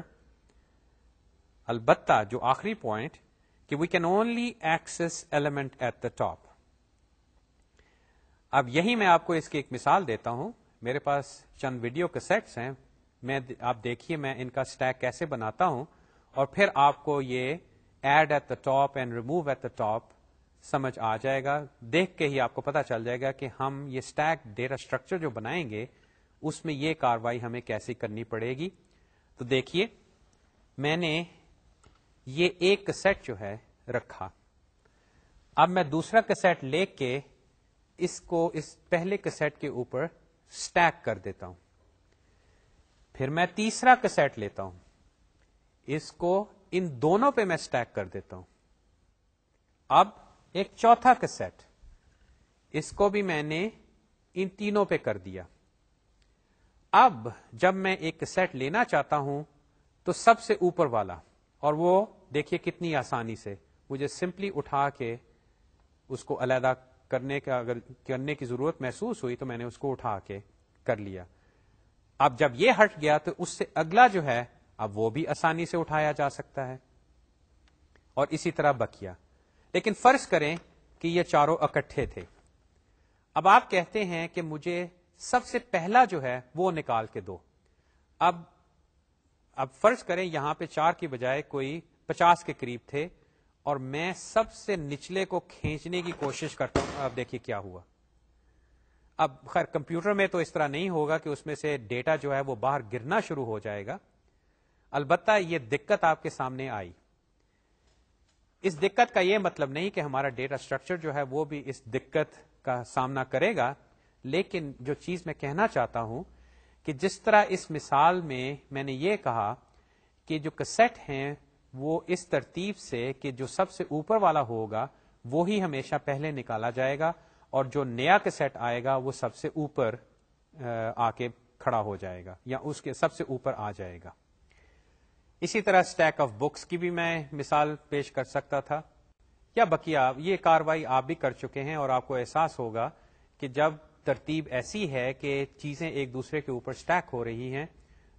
البتہ جو آخری پوائنٹ کہ we can only access element at the top. اب یہی میں آپ کو اس کی ایک مثال دیتا ہوں. میرے پاس چند ویڈیو کیسٹس ہیں، آپ دیکھیے میں ان کا اسٹیک کیسے بناتا ہوں، اور پھر آپ کو یہ add at the top and remove at the top سمجھ آ جائے گا. دیکھ کے ہی آپ کو پتا چل جائے گا کہ ہم یہ اسٹیک ڈیٹا اسٹرکچر جو بنائیں گے اس میں یہ کاروائی ہمیں کیسے کرنی پڑے گی. تو دیکھیے میں نے یہ ایک کیسٹ جو ہے رکھا. اب میں دوسرا کیسٹ لے کے اس کو اس پہلے کیسٹ کے اوپر اسٹیک کر دیتا ہوں. پھر میں تیسرا کیسٹ لیتا ہوں، اس کو ان دونوں پہ میں اسٹیک کر دیتا ہوں. اب ایک چوتھا کیسٹ، اس کو بھی میں نے ان تینوں پہ کر دیا. اب جب میں ایک کیسٹ لینا چاہتا ہوں تو سب سے اوپر والا، اور وہ دیکھیے کتنی آسانی سے مجھے سمپلی اٹھا کے اس کو علیحدہ کرنے کی ضرورت محسوس ہوئی تو میں نے اس کو اٹھا کے کر لیا. اب جب یہ ہٹ گیا تو اس سے اگلا جو ہے اب وہ بھی آسانی سے اٹھایا جا سکتا ہے، اور اسی طرح بقیہ. لیکن فرض کریں کہ یہ چاروں اکٹھے تھے. اب آپ کہتے ہیں کہ مجھے سب سے پہلا جو ہے وہ نکال کے دو. اب فرض کریں یہاں پہ 4 کی بجائے کوئی 50 کے قریب تھے، اور میں سب سے نچلے کو کھینچنے کی کوشش کرتا ہوں. اب دیکھیے کیا ہوا. اب خیر کمپیوٹر میں تو اس طرح نہیں ہوگا کہ اس میں سے ڈیٹا جو ہے وہ باہر گرنا شروع ہو جائے گا، البتہ یہ دقت آپ کے سامنے آئی. اس دقت کا یہ مطلب نہیں کہ ہمارا ڈیٹا اسٹرکچر جو ہے وہ بھی اس دقت کا سامنا کرے گا، لیکن جو چیز میں کہنا چاہتا ہوں کہ جس طرح اس مثال میں نے یہ کہا کہ جو کیسٹ ہیں وہ اس ترتیب سے کہ جو سب سے اوپر والا ہوگا وہی ہمیشہ پہلے نکالا جائے گا، اور جو نیا کیسٹ آئے گا وہ سب سے اوپر آ کے کھڑا ہو جائے گا یا اس کے سب سے اوپر آ جائے گا. اسی طرح اسٹیک آف بکس کی بھی میں مثال پیش کر سکتا تھا، یا بقیہ یہ کاروائی آپ بھی کر چکے ہیں، اور آپ کو احساس ہوگا کہ جب ترتیب ایسی ہے کہ چیزیں ایک دوسرے کے اوپر اسٹیک ہو رہی ہیں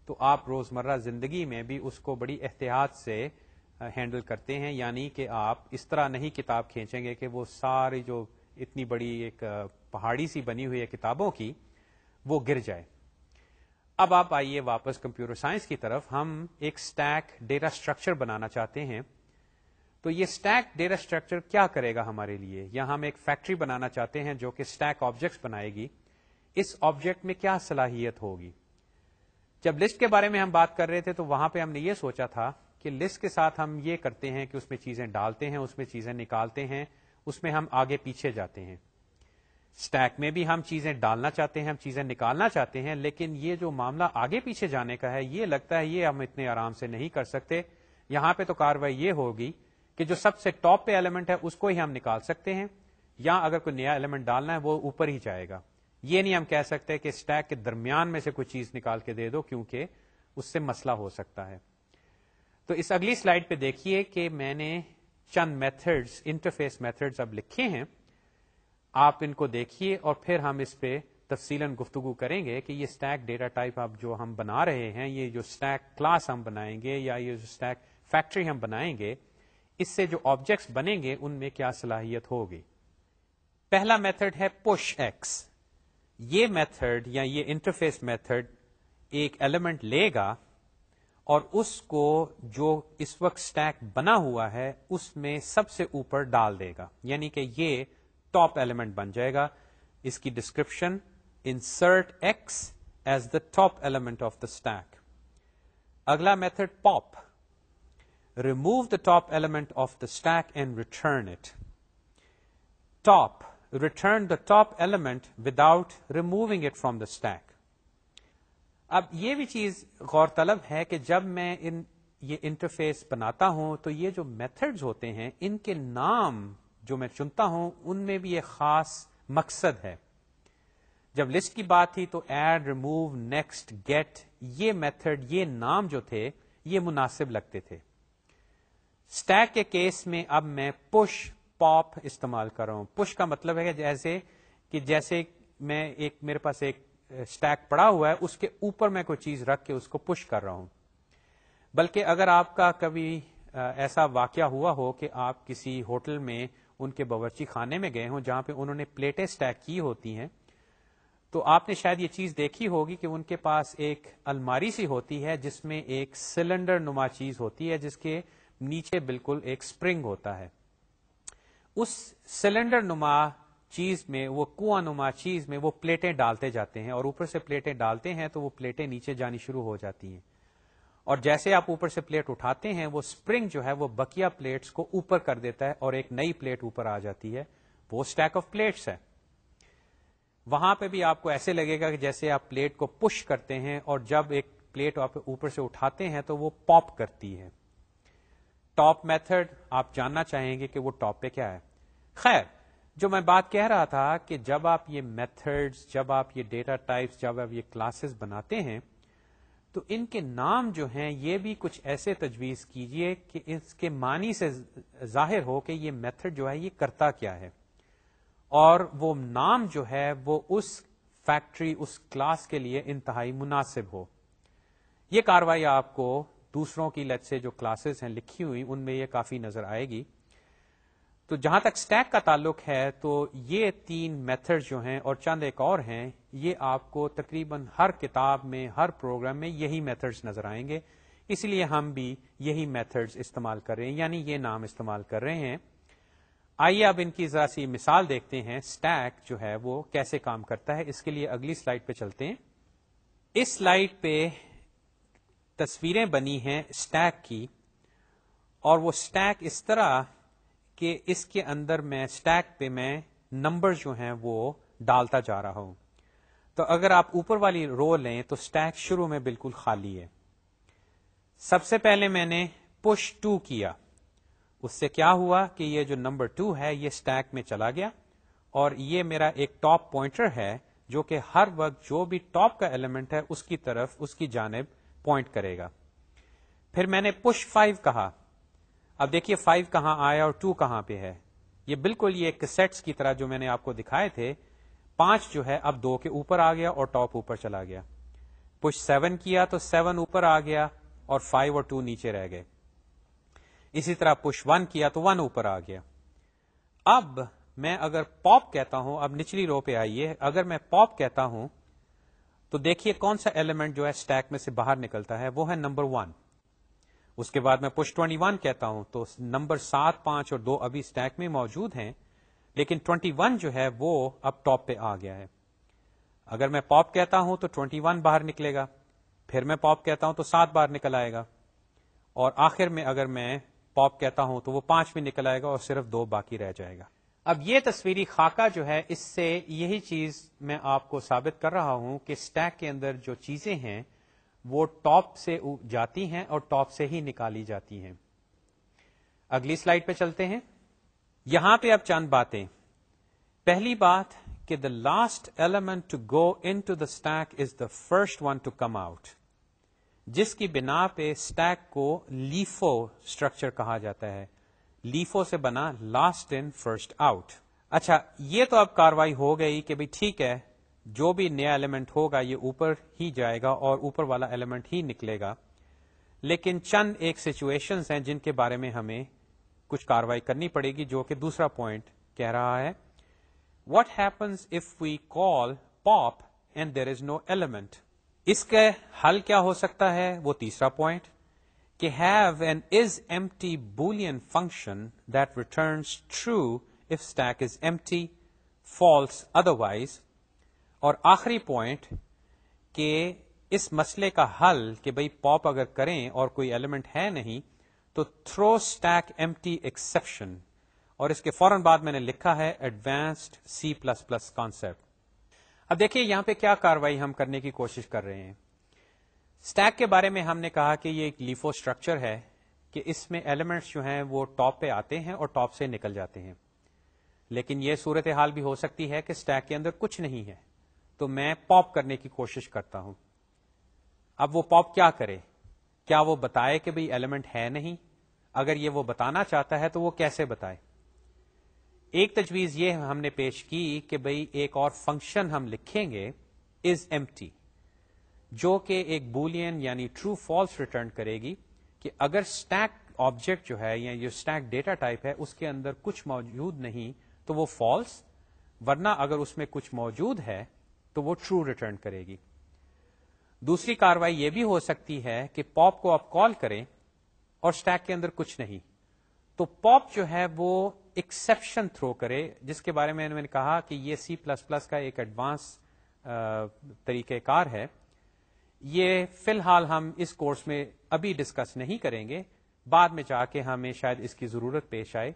تو آپ روزمرہ زندگی میں بھی اس کو بڑی احتیاط سے ہینڈل کرتے ہیں. یعنی کہ آپ اس طرح نہیں کتاب کھینچیں گے کہ وہ ساری جو اتنی بڑی ایک پہاڑی سی بنی ہوئی ہے کتابوں کی وہ گر جائے. اب آپ آئیے واپس کمپیوٹر سائنس کی طرف. ہم ایک اسٹیک ڈیٹا اسٹرکچر بنانا چاہتے ہیں. تو یہ اسٹیک ڈیٹا اسٹرکچر کیا کرے گا ہمارے لیے؟ یا ہم ایک فیکٹری بنانا چاہتے ہیں جو کہ اسٹیک آبجیکٹس بنائے گی. اس آبجیکٹ میں کیا صلاحیت ہوگی؟ جب لسٹ کے بارے میں ہم بات کر رہے تھے تو وہاں پہ ہم نے یہ سوچا تھا کہ لسٹ کے ساتھ ہم یہ کرتے ہیں کہ اس میں چیزیں ڈالتے ہیں، اس میں چیزیں نکالتے ہیں، اس میں ہم آگے پیچھے جاتے ہیں. اسٹیک میں بھی ہم چیزیں ڈالنا چاہتے ہیں، ہم چیزیں نکالنا چاہتے ہیں، لیکن یہ جو معاملہ آگے پیچھے جانے کا ہے یہ لگتا ہے یہ ہم اتنے آرام سے نہیں کر سکتے. یہاں پہ تو کاروائی یہ ہوگی کہ جو سب سے ٹاپ پہ ایلیمنٹ ہے اس کو ہی ہم نکال سکتے ہیں، یا اگر کوئی نیا ایلیمنٹ ڈالنا ہے وہ اوپر ہی جائے گا. یہ نہیں ہم کہہ سکتے کہ اسٹیک کے درمیان میں سے کوئی چیز نکال کے دے دو، کیونکہ اس سے مسئلہ ہو سکتا ہے. تو اس اگلی سلائیڈ پہ دیکھیے کہ میں نے چند میتھڈز، انٹرفیس میتھڈز اب لکھے ہیں. آپ ان کو دیکھیے اور پھر ہم اس پہ تفصیلاً گفتگو کریں گے کہ یہ اسٹیک ڈیٹا ٹائپ اب جو ہم بنا رہے ہیں، یہ جو اسٹیک کلاس ہم بنائیں گے یا یہ جو اسٹیک فیکٹری ہم بنائیں گے، اس سے جو آبجیکٹس بنیں گے ان میں کیا صلاحیت ہوگی. پہلا میتھڈ ہے پش ایکس. یہ میتھڈ یا یہ انٹرفیس میتھڈ ایک ایلیمنٹ لے گا اور اس کو جو اس وقت اسٹیک بنا ہوا ہے اس میں سب سے اوپر ڈال دے گا، یعنی کہ یہ ٹاپ ایلیمنٹ بن جائے گا. اس کی description insert x as the top element of the stack. اگلا method pop. Remove the top element of the stack and return it. Top return the top element without removing it from the stack. اب یہ بھی چیز غور طلب ہے کہ جب میں یہ انٹرفیس بناتا ہوں تو یہ جو میتھڈز ہوتے ہیں ان کے نام جو میں چنتا ہوں ان میں بھی ایک خاص مقصد ہے. جب لسٹ کی بات تھی تو ایڈ، ریموو، نیکسٹ، گیٹ، یہ میتھڈ، یہ نام جو تھے یہ مناسب لگتے تھے. اسٹیک کے کیس میں اب میں پش، پاپ استعمال کر رہا ہوں. پش کا مطلب ہے جیسے میں میرے پاس ایک اسٹیک پڑا ہوا ہے، اس کے اوپر میں کوئی چیز رکھ کے اس کو پش کر رہا ہوں. بلکہ اگر آپ کا کبھی ایسا واقعہ ہوا ہو کہ آپ کسی ہوٹل میں ان کے باورچی خانے میں گئے ہوں جہاں پہ انہوں نے پلیٹیں اسٹیک کی ہوتی ہیں، تو آپ نے شاید یہ چیز دیکھی ہوگی کہ ان کے پاس ایک الماری سی ہوتی ہے جس میں ایک سلنڈر نما چیز ہوتی ہے جس کے نیچے بالکل ایک سپرنگ ہوتا ہے. اس سلنڈر نما چیز میں، وہ کنواں نما چیز میں وہ پلیٹیں ڈالتے جاتے ہیں اور اوپر سے پلیٹیں ڈالتے ہیں تو وہ پلیٹیں نیچے جانی شروع ہو جاتی ہیں. اور جیسے آپ اوپر سے پلیٹ اٹھاتے ہیں وہ سپرنگ جو ہے وہ بقیہ پلیٹس کو اوپر کر دیتا ہے اور ایک نئی پلیٹ اوپر آ جاتی ہے. وہ اسٹیک آف پلیٹس ہے. وہاں پہ بھی آپ کو ایسے لگے گا کہ جیسے آپ پلیٹ کو پش کرتے ہیں اور جب ایک پلیٹ آپ اوپر سے اٹھاتے ہیں تو وہ پاپ کرتی ہے. ٹاپ میتھڈ آپ جاننا چاہیں گے کہ وہ ٹاپ پہ کیا ہے. خیر، جو میں بات کہہ رہا تھا کہ جب آپ یہ میتھڈز، جب آپ یہ ڈیٹا ٹائپس، جب آپ یہ کلاسز بناتے ہیں تو ان کے نام جو ہیں یہ بھی کچھ ایسے تجویز کیجئے کہ اس کے معنی سے ظاہر ہو کہ یہ میتھڈ جو ہے یہ کرتا کیا ہے، اور وہ نام جو ہے وہ اس فیکٹری، اس کلاس کے لیے انتہائی مناسب ہو. یہ کاروائی آپ کو دوسروں کی لت سے جو کلاسز ہیں لکھی ہوئی ان میں یہ کافی نظر آئے گی. تو جہاں تک اسٹیک کا تعلق ہے تو یہ 3 میتھڈ جو ہیں اور چند ایک اور ہیں، یہ آپ کو تقریباً ہر کتاب میں، ہر پروگرام میں یہی میتھڈز نظر آئیں گے. اس لیے ہم بھی یہی میتھڈز استعمال کر رہے ہیں، یعنی یہ نام استعمال کر رہے ہیں. آئیے اب ان کی ذرا سی مثال دیکھتے ہیں. اسٹیک جو ہے وہ کیسے کام کرتا ہے. اس کے لیے اگلی سلائیڈ پہ چلتے ہیں. اس سلائیڈ پہ تصویریں بنی ہیں اسٹیک کی، اور وہ اسٹیک اس طرح کہ اس کے اندر میں اسٹیک پہ میں نمبر جو ہیں وہ ڈالتا جا رہا ہوں. تو اگر آپ اوپر والی رو لیں تو اسٹیک شروع میں بالکل خالی ہے. سب سے پہلے میں نے پش 2 کیا. اس سے کیا ہوا کہ یہ جو نمبر 2 ہے یہ اسٹیک میں چلا گیا، اور یہ میرا ایک ٹاپ پوائنٹر ہے جو کہ ہر وقت جو بھی ٹاپ کا ایلیمنٹ ہے اس کی طرف، اس کی جانب پوائنٹ کرے گا. پھر میں نے پش 5 کہا. اب دیکھیے 5 کہاں آیا اور 2 کہاں پہ ہے. یہ بالکل یہ کیسٹس کی طرح جو میں نے آپ کو دکھائے تھے. 5 جو ہے اب 2 کے اوپر آ گیا اور ٹاپ اوپر چلا گیا. پش 7 کیا تو 7 اوپر آ گیا اور 5 اور 2 نیچے رہ گئے. اسی طرح پش 1 کیا تو 1 اوپر آ گیا. اب میں اگر پاپ کہتا ہوں، اب نچلی رو پہ آئیے، اگر میں پاپ کہتا ہوں تو دیکھیے کون سا ایلیمنٹ جو ہے اسٹیک میں سے باہر نکلتا ہے، وہ ہے نمبر 1. اس کے بعد میں push 21 کہتا ہوں تو نمبر 7, 5 اور 2 ابھی اسٹیک میں موجود ہیں، لیکن 21 جو ہے وہ اب ٹاپ پہ آ گیا ہے. اگر میں پاپ کہتا ہوں تو 21 باہر نکلے گا، پھر میں پاپ کہتا ہوں تو 7 باہر نکل آئے گا، اور آخر میں اگر میں پاپ کہتا ہوں تو وہ 5 میں نکل آئے گا اور صرف 2 باقی رہ جائے گا. اب یہ تصویری خاکہ جو ہے اس سے یہی چیز میں آپ کو ثابت کر رہا ہوں کہ اسٹیک کے اندر جو چیزیں ہیں وہ ٹاپ سے جاتی ہیں اور ٹاپ سے ہی نکالی جاتی ہیں. اگلی سلائیڈ پہ چلتے ہیں. یہاں پہ اب چند باتیں. پہلی بات کہ the last element to go into the stack is the first one to come out، جس کی بنا پہ اسٹیک کو لیفو اسٹرکچر کہا جاتا ہے. لیفو سے بنا لاسٹ ان فرسٹ آؤٹ. اچھا، یہ تو اب کاروائی ہو گئی کہ بھئی ٹھیک ہے، جو بھی نیا ایلیمنٹ ہوگا یہ اوپر ہی جائے گا اور اوپر والا ایلیمنٹ ہی نکلے گا. لیکن چند ایک سچویشنز ہیں جن کے بارے میں ہمیں کچھ کاروائی کرنی پڑے گی، جو کہ دوسرا پوائنٹ کہہ رہا ہے. What happens if we call pop and there is no element؟ اس کا حل کیا ہو سکتا ہے؟ وہ تیسرا پوائنٹ کہ have an is empty boolean function that returns true if stack is empty, false otherwise. اور آخری پوائنٹ کہ اس مسئلے کا حل کہ بھئی پاپ اگر کریں اور کوئی ایلیمنٹ ہے نہیں تو throw stack empty exception، اور اس کے فوراً بعد میں نے لکھا ہے ایڈوانسڈ C++ کانسیپٹ. اب دیکھیے یہاں پہ کیا کاروائی ہم کرنے کی کوشش کر رہے ہیں. اسٹیک کے بارے میں ہم نے کہا کہ یہ ایک لیفو اسٹرکچر ہے کہ اس میں ایلیمنٹس جو ہیں وہ ٹاپ پہ آتے ہیں اور ٹاپ سے نکل جاتے ہیں. لیکن یہ صورتحال بھی ہو سکتی ہے کہ اسٹیک کے اندر کچھ نہیں ہے تو میں پاپ کرنے کی کوشش کرتا ہوں. اب وہ پاپ کیا کرے؟ کیا وہ بتائے کہ بھئی ایلیمنٹ ہے نہیں؟ اگر یہ وہ بتانا چاہتا ہے تو وہ کیسے بتائے؟ ایک تجویز یہ ہم نے پیش کی کہ بھئی ایک اور فنکشن ہم لکھیں گے از ایمٹی، جو کہ ایک بولین یعنی ٹرو فالس ریٹرن کرے گی کہ اگر اسٹیک آبجیکٹ جو ہے یا جو اسٹیک ڈیٹا ٹائپ ہے اس کے اندر کچھ موجود نہیں تو وہ فالس، ورنہ اگر اس میں کچھ موجود ہے تو وہ ٹرو ریٹرن کرے گی. دوسری کاروائی یہ بھی ہو سکتی ہے کہ پاپ کو آپ کال کریں اور اسٹیک کے اندر کچھ نہیں تو پاپ جو ہے وہ ایکسیپشن تھرو کرے، جس کے بارے میں نے کہا کہ یہ C++ کا ایک ایڈوانس طریقہ کار ہے. یہ فی الحال ہم اس کورس میں ابھی ڈسکس نہیں کریں گے، بعد میں جا کے ہمیں شاید اس کی ضرورت پیش آئے.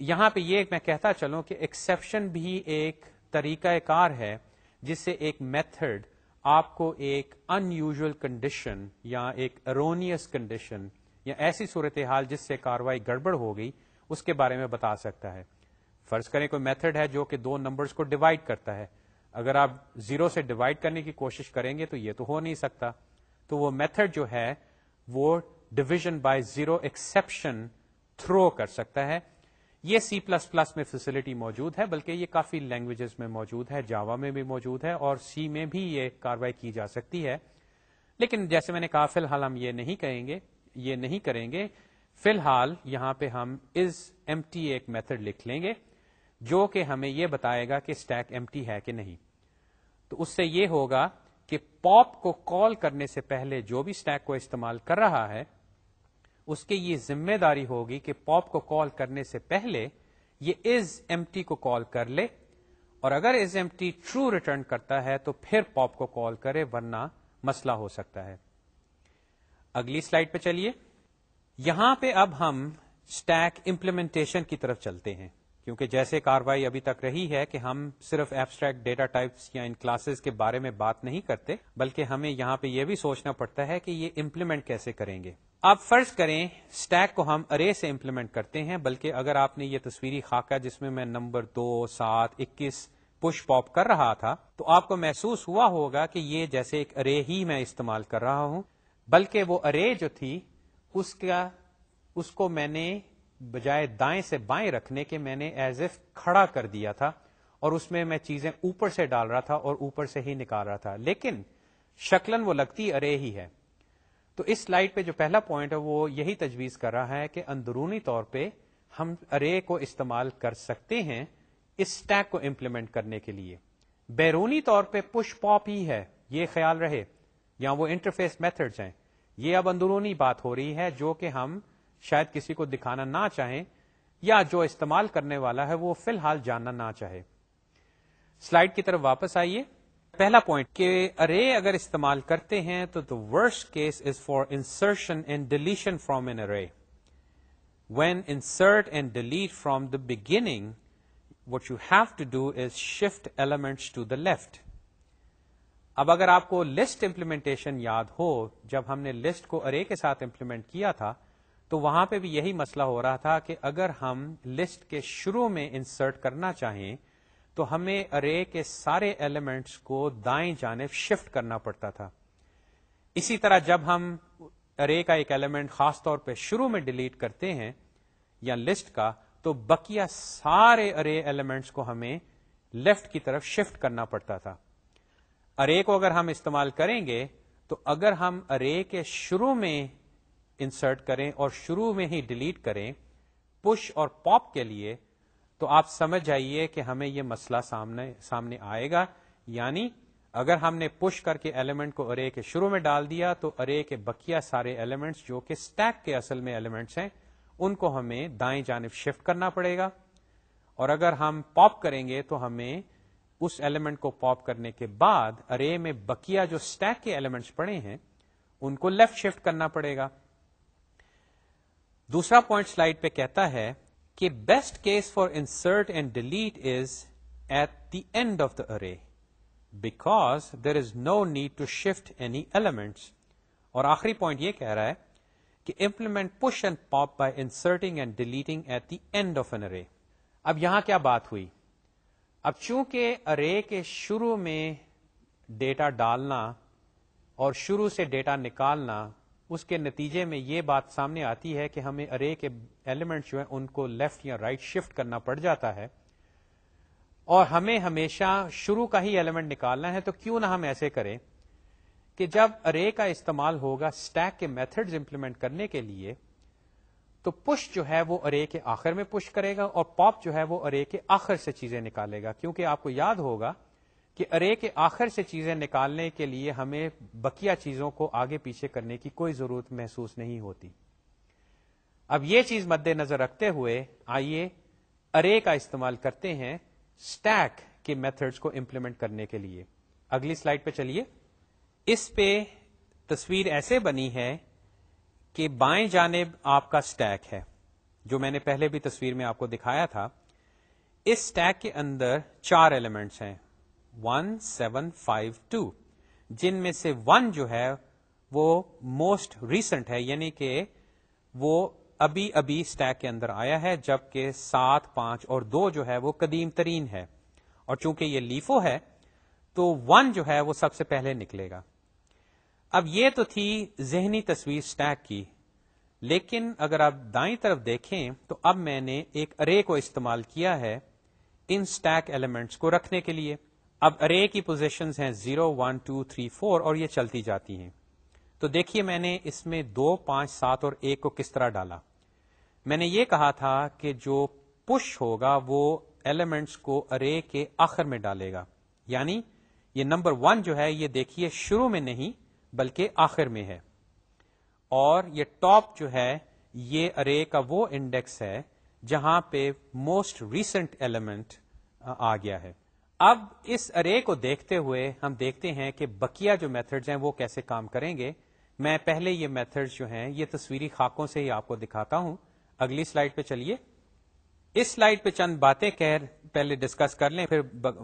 یہاں پہ یہ میں کہتا چلوں کہ ایکسیپشن بھی ایک طریقہ کار ہے جس سے ایک میتھڈ آپ کو ایک ان یوزول کنڈیشن یا ایک ارونیس کنڈیشن یا ایسی صورتحال جس سے کاروائی گڑبڑ ہو گئی اس کے بارے میں بتا سکتا ہے. فرض کریں کوئی میتھڈ ہے جو کہ 2 نمبرز کو ڈیوائڈ کرتا ہے، اگر آپ 0 سے ڈیوائڈ کرنے کی کوشش کریں گے تو یہ تو ہو نہیں سکتا، تو وہ میتھڈ جو ہے وہ ڈویژن بائی 0 ایکسیپشن تھرو کر سکتا ہے. یہ C++ میں فیسلٹی موجود ہے، بلکہ یہ کافی لینگویجز میں موجود ہے، جاوا میں بھی موجود ہے اور C میں بھی یہ کاروائی کی جا سکتی ہے. لیکن جیسے میں نے کہا فی الحال ہم یہ نہیں کہیں گے، یہ نہیں کریں گے. فی الحال یہاں پہ ہم از ایمٹی ایک میتھڈ لکھ لیں گے جو کہ ہمیں یہ بتائے گا کہ اسٹیک ایمٹی ہے کہ نہیں. تو اس سے یہ ہوگا کہ پاپ کو کال کرنے سے پہلے جو بھی اسٹیک کو استعمال کر رہا ہے اس کی یہ ذمہ داری ہوگی کہ پاپ کو کال کرنے سے پہلے یہ از ایمٹی کو کال کر لے، اور اگر از ایمٹی ٹرو ریٹرن کرتا ہے تو پھر پاپ کو کال کرے، ورنہ مسئلہ ہو سکتا ہے. اگلی سلائیڈ پہ چلیے. یہاں پہ اب ہم اسٹیک امپلیمنٹیشن کی طرف چلتے ہیں، کیونکہ جیسے کاروائی ابھی تک رہی ہے کہ ہم صرف ایبسٹریکٹ ڈیٹا ٹائپس یا ان کلاسز کے بارے میں بات نہیں کرتے، بلکہ ہمیں یہاں پہ یہ بھی سوچنا پڑتا ہے کہ یہ امپلیمنٹ کیسے کریں گے. آپ فرض کریں اسٹیک کو ہم ارے سے امپلیمنٹ کرتے ہیں، بلکہ اگر آپ نے یہ تصویری خاکہ جس میں نمبر 2، 7، 21 پش پاپ کر رہا تھا تو آپ کو محسوس ہوا ہوگا کہ یہ جیسے ایک ارے ہی میں استعمال کر رہا ہوں، بلکہ وہ ارے جو تھی اس کو میں نے بجائے دائیں سے بائیں رکھنے کے میں نے ایز اف کھڑا کر دیا تھا اور اس میں چیزیں اوپر سے ڈال رہا تھا اور اوپر سے ہی نکال رہا تھا، لیکن شکلن وہ لگتی ارے ہی ہے. تو اس سلائیڈ پہ جو پہلا پوائنٹ ہے وہ یہی تجویز کر رہا ہے کہ اندرونی طور پہ ہم ارے کو استعمال کر سکتے ہیں اس اسٹیک کو امپلیمنٹ کرنے کے لیے. بیرونی طور پہ پش پاپ ہی ہے، یہ خیال رہے، یا وہ انٹرفیس میتھڈز ہیں، یہ اب اندرونی بات ہو رہی ہے جو کہ ہم شاید کسی کو دکھانا نہ چاہیں یا جو استعمال کرنے والا ہے وہ فی الحال جاننا نہ چاہے. سلائیڈ کی طرف واپس آئیے. پہلا پوائنٹ کہ ارے اگر استعمال کرتے ہیں تو the worst case is for insertion and deletion from an array. When insert and delete from the beginning, what you have to do is shift elements to the left. اب اگر آپ کو لسٹ امپلیمنٹیشن یاد ہو، جب ہم نے لسٹ کو ارے کے ساتھ امپلیمنٹ کیا تھا تو وہاں پہ بھی یہی مسئلہ ہو رہا تھا کہ اگر ہم لسٹ کے شروع میں انسرٹ کرنا چاہیں تو ہمیں ارے کے سارے ایلیمنٹس کو دائیں جانب شفٹ کرنا پڑتا تھا. اسی طرح جب ہم ارے کا ایک ایلیمنٹ خاص طور پہ شروع میں ڈیلیٹ کرتے ہیں یا لسٹ کا، تو بقیہ سارے ارے ایلیمنٹس کو ہمیں لیفٹ کی طرف شفٹ کرنا پڑتا تھا. ارے کو اگر ہم استعمال کریں گے تو اگر ہم ارے کے شروع میں انسرٹ کریں اور شروع میں ہی ڈیلیٹ کریں پش اور پاپ کے لیے، تو آپ سمجھ جائیے کہ ہمیں یہ مسئلہ سامنے آئے گا. یعنی اگر ہم نے پش کر کے ایلیمنٹ کو ارے کے شروع میں ڈال دیا تو ارے کے بقیہ سارے ایلیمنٹس جو کہ اسٹیک کے اصل میں ایلیمنٹس ہیں ان کو ہمیں دائیں جانب شفٹ کرنا پڑے گا. اور اگر ہم پاپ کریں گے تو ہمیں اس ایلیمنٹ کو پاپ کرنے کے بعد ارے میں بقیہ جو اسٹیک کے ایلیمنٹس پڑے ہیں ان کو لیفٹ شفٹ کرنا پڑے گا. دوسرا پوائنٹ سلائیڈ پہ کہتا ہے کہ best case for insert and delete is at the end of the array because there is no need to shift any elements. اور آخری پوائنٹ یہ کہہ رہا ہے کہ implement push and pop by inserting and deleting at the end of an array. اب یہاں کیا بات ہوئی؟ اب چونکہ ارے کے شروع میں ڈیٹا ڈالنا اور شروع سے ڈیٹا نکالنا، اس کے نتیجے میں یہ بات سامنے آتی ہے کہ ہمیں ارے کے ایلیمنٹ جو ہیں ان کو لیفٹ یا رائٹ شفٹ کرنا پڑ جاتا ہے، اور ہمیں ہمیشہ شروع کا ہی ایلیمنٹ نکالنا ہے. تو کیوں نہ ہم ایسے کریں کہ جب ارے کا استعمال ہوگا اسٹیک کے میتھڈز امپلیمنٹ کرنے کے لیے تو پش جو ہے وہ ارے کے آخر میں پش کرے گا اور پاپ جو ہے وہ ارے کے آخر سے چیزیں نکالے گا. کیونکہ آپ کو یاد ہوگا کہ ارے کے آخر سے چیزیں نکالنے کے لیے ہمیں بقیہ چیزوں کو آگے پیچھے کرنے کی کوئی ضرورت محسوس نہیں ہوتی. اب یہ چیز مد نظر رکھتے ہوئے آئیے ارے کا استعمال کرتے ہیں اسٹیک کے میتھڈز کو امپلیمنٹ کرنے کے لیے. اگلی سلائیڈ پہ چلیے. اس پہ تصویر ایسے بنی ہے کہ بائیں جانب آپ کا اسٹیک ہے جو میں نے پہلے بھی تصویر میں آپ کو دکھایا تھا. اس اسٹیک کے اندر 4 ایلیمنٹس ہیں 1 7 5 2، جن میں سے 1 جو ہے وہ موسٹ ریسنٹ ہے، یعنی کہ وہ ابھی ابھی اسٹیک کے اندر آیا ہے، جبکہ 7 5 اور 2 جو ہے وہ قدیم ترین ہے. اور چونکہ یہ لیفو ہے تو 1 جو ہے وہ سب سے پہلے نکلے گا. اب یہ تو تھی ذہنی تصویر اسٹیک کی، لیکن اگر آپ دائیں طرف دیکھیں تو اب میں نے ایک ارے کو استعمال کیا ہے ان اسٹیک ایلیمنٹس کو رکھنے کے لیے. اب ارے کی پوزیشنز ہیں 0 1 2 3 4 اور یہ چلتی جاتی ہیں. تو دیکھیے میں نے اس میں 2 5 7 اور 1 کو کس طرح ڈالا. میں نے یہ کہا تھا کہ جو پش ہوگا وہ ایلیمنٹس کو ارے کے آخر میں ڈالے گا. یعنی یہ نمبر 1 جو ہے یہ دیکھیے شروع میں نہیں بلکہ آخر میں ہے، اور یہ ٹاپ جو ہے یہ ارے کا وہ انڈیکس ہے جہاں پہ موسٹ ریسنٹ ایلیمنٹ آ گیا ہے. اب اس ارے کو دیکھتے ہوئے ہم دیکھتے ہیں کہ بقیہ جو میتھڈز ہیں وہ کیسے کام کریں گے. میں پہلے یہ میتھڈز جو ہیں یہ تصویری خاکوں سے ہی آپ کو دکھاتا ہوں. اگلی سلائیڈ پہ چلیے. اس سلائیڈ پہ چند باتیں پہلے ڈسکس کر لیں پھر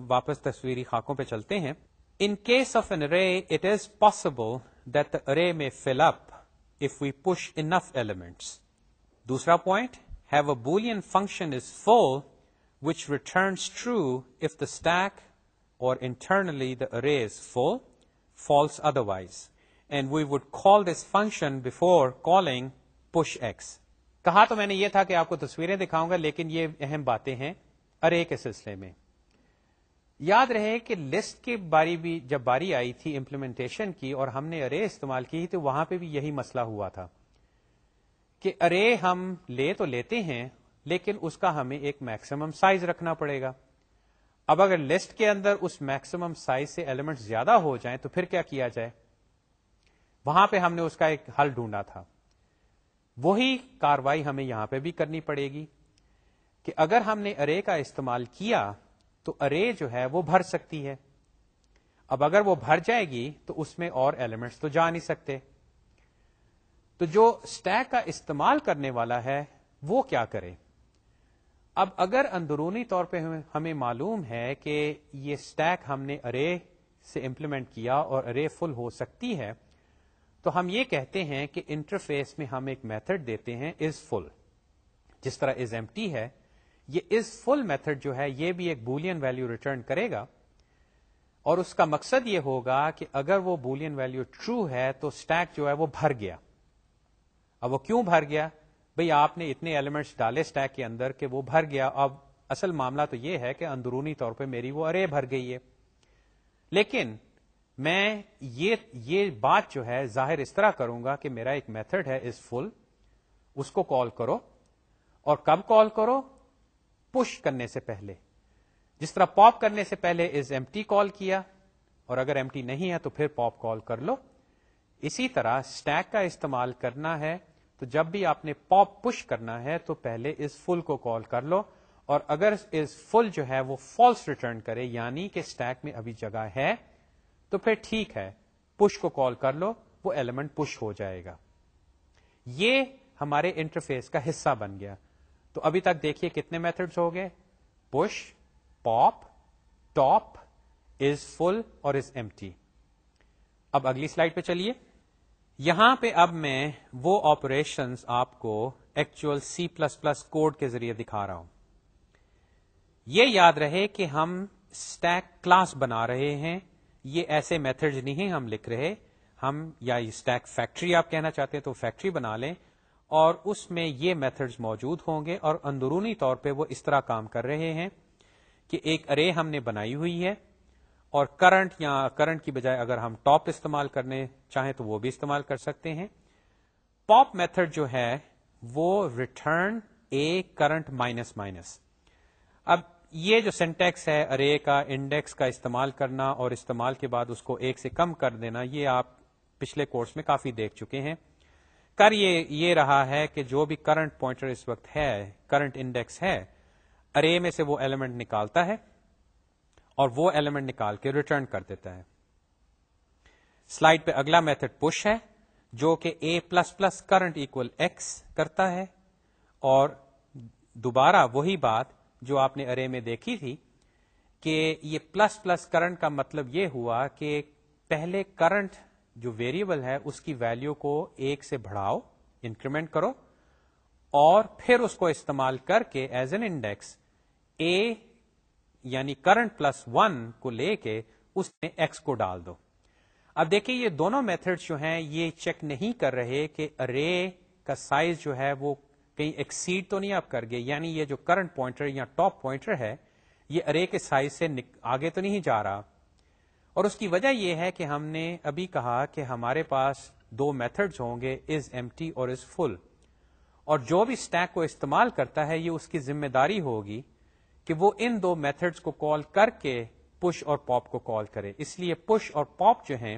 واپس تصویری خاکوں پہ چلتے ہیں. In case of an array, it is possible that the array may fill up if we push enough elements. دوسرا point, have a Boolean function is full which returns true if the stack or internally the array is full, false otherwise. And we would call this function before calling push x. کہا تو میں نے یہ تھا کہ آپ کو تصویریں دکھاؤں گا، لیکن یہ اہم باتیں ہیں ارے کے سلسلے میں. یاد رہے کہ لسٹ کی جب باری آئی تھی امپلیمنٹیشن کی اور ہم نے ارے استعمال کی تو وہاں پہ بھی یہی مسئلہ ہوا تھا کہ ارے ہم لے تو لیتے ہیں لیکن اس کا ہمیں ایک میکسیمم سائز رکھنا پڑے گا. اب اگر لسٹ کے اندر اس میکسیمم سائز سے ایلیمنٹ زیادہ ہو جائیں تو پھر کیا کیا جائے؟ وہاں پہ ہم نے اس کا ایک حل ڈھونڈا تھا. وہی کاروائی ہمیں یہاں پہ بھی کرنی پڑے گی کہ اگر ہم نے ارے کا استعمال کیا تو ارے جو ہے وہ بھر سکتی ہے. اب اگر وہ بھر جائے گی تو اس میں اور ایلیمنٹس تو جا نہیں سکتے. تو جو اسٹیک کا استعمال کرنے والا ہے وہ کیا کرے؟ اب اگر اندرونی طور پہ ہمیں معلوم ہے کہ یہ اسٹیک ہم نے ارے سے امپلیمنٹ کیا اور ارے فل ہو سکتی ہے، تو ہم یہ کہتے ہیں کہ انٹرفیس میں ہم ایک میتھڈ دیتے ہیں از فل. جس طرح از ایمٹی ہے، یہ از فل میتھڈ جو ہے یہ بھی ایک بولین ویلیو ریٹرن کرے گا، اور اس کا مقصد یہ ہوگا کہ اگر وہ بولین ویلیو ٹرو ہے تو اسٹیک جو ہے وہ بھر گیا. اب وہ کیوں بھر گیا؟ بھئی آپ نے اتنے ایلیمنٹس ڈالے اسٹیک کے اندر کہ وہ بھر گیا. اب اصل معاملہ تو یہ ہے کہ اندرونی طور پہ میری وہ ارے بھر گئی ہے. لیکن میں یہ بات جو ہے ظاہر اس طرح کروں گا کہ میرا ایک میتھڈ ہے از فل، اس کو کال کرو. اور کب کال کرو؟ پش کرنے سے پہلے. جس طرح پاپ کرنے سے پہلے از ایمٹی کال کیا، اور اگر ایمٹی نہیں ہے تو پھر پاپ کال کر لو. اسی طرح اسٹیک کا استعمال کرنا ہے تو جب بھی آپ نے پاپ پش کرنا ہے تو پہلے از فل کو کال کر لو، اور اگر از فل جو ہے وہ فالس ریٹرن کرے یعنی کہ اسٹیک میں ابھی جگہ ہے تو پھر ٹھیک ہے، پش کو کال کر لو، وہ ایلیمنٹ پش ہو جائے گا. یہ ہمارے انٹرفیس کا حصہ بن گیا. تو ابھی تک دیکھیے کتنے میتھڈز ہو گئے؟ پش، پاپ، ٹاپ، از فل اور از ایمٹی. اب اگلی سلائیڈ پہ چلیے. یہاں پہ اب میں وہ آپریشنز آپ کو ایکچوئل C++ کوڈ کے ذریعے دکھا رہا ہوں. یہ یاد رہے کہ ہم اسٹیک کلاس بنا رہے ہیں، یہ ایسے میتھڈز نہیں ہم لکھ رہے. ہم یا اسٹیک فیکٹری آپ کہنا چاہتے ہیں تو فیکٹری بنا لیں، اور اس میں یہ میتھڈز موجود ہوں گے، اور اندرونی طور پہ وہ اس طرح کام کر رہے ہیں کہ ایک ارے ہم نے بنائی ہوئی ہے، اور کرنٹ یا کرنٹ کی بجائے اگر ہم ٹاپ استعمال کرنے چاہیں تو وہ بھی استعمال کر سکتے ہیں. پاپ میتھڈ جو ہے وہ return a current minus minus. اب یہ جو سینٹیکس ہے ارے کا انڈیکس کا استعمال کرنا اور استعمال کے بعد اس کو ایک سے کم کر دینا، یہ آپ پچھلے کورس میں کافی دیکھ چکے ہیں. کر یہ رہا ہے کہ جو بھی کرنٹ پوائنٹر اس وقت ہے، کرنٹ انڈیکس ہے، ارے میں سے وہ ایلیمنٹ نکالتا ہے اور وہ ایلیمنٹ نکال کے ریٹرن کر دیتا ہے. سلائیڈ پہ اگلا میتھڈ پش ہے جو کہ A plus plus current equal x کرتا ہے، اور دوبارہ وہی بات جو آپ نے ارے میں دیکھی تھی کہ یہ پلس پلس کرنٹ کا مطلب یہ ہوا کہ پہلے کرنٹ جو ویریبل ہے اس کی ویلیو کو ایک سے بڑھاؤ، انکریمنٹ کرو، اور پھر اس کو استعمال کر کے ایز این انڈیکس اے یعنی کرنٹ پلس 1 کو لے کے اس میں ایکس کو ڈال دو. اب دیکھیں یہ دونوں میتھڈز جو ہیں یہ چیک نہیں کر رہے کہ ارے کا سائز جو ہے وہ کہیں ایکسیڈ تو نہیں آپ کر گئے، یعنی یہ جو کرنٹ پوائنٹر یا ٹاپ پوائنٹر ہے یہ ارے کے سائز سے آگے تو نہیں جا رہا. اور اس کی وجہ یہ ہے کہ ہم نے ابھی کہا کہ ہمارے پاس دو میتھڈز ہوں گے، از ایمٹی اور از فل، اور جو بھی اسٹیک کو استعمال کرتا ہے یہ اس کی ذمہ داری ہوگی کہ وہ ان دو میتھڈز کو کال کر کے پش اور پاپ کو کال کرے. اس لیے پش اور پاپ جو ہیں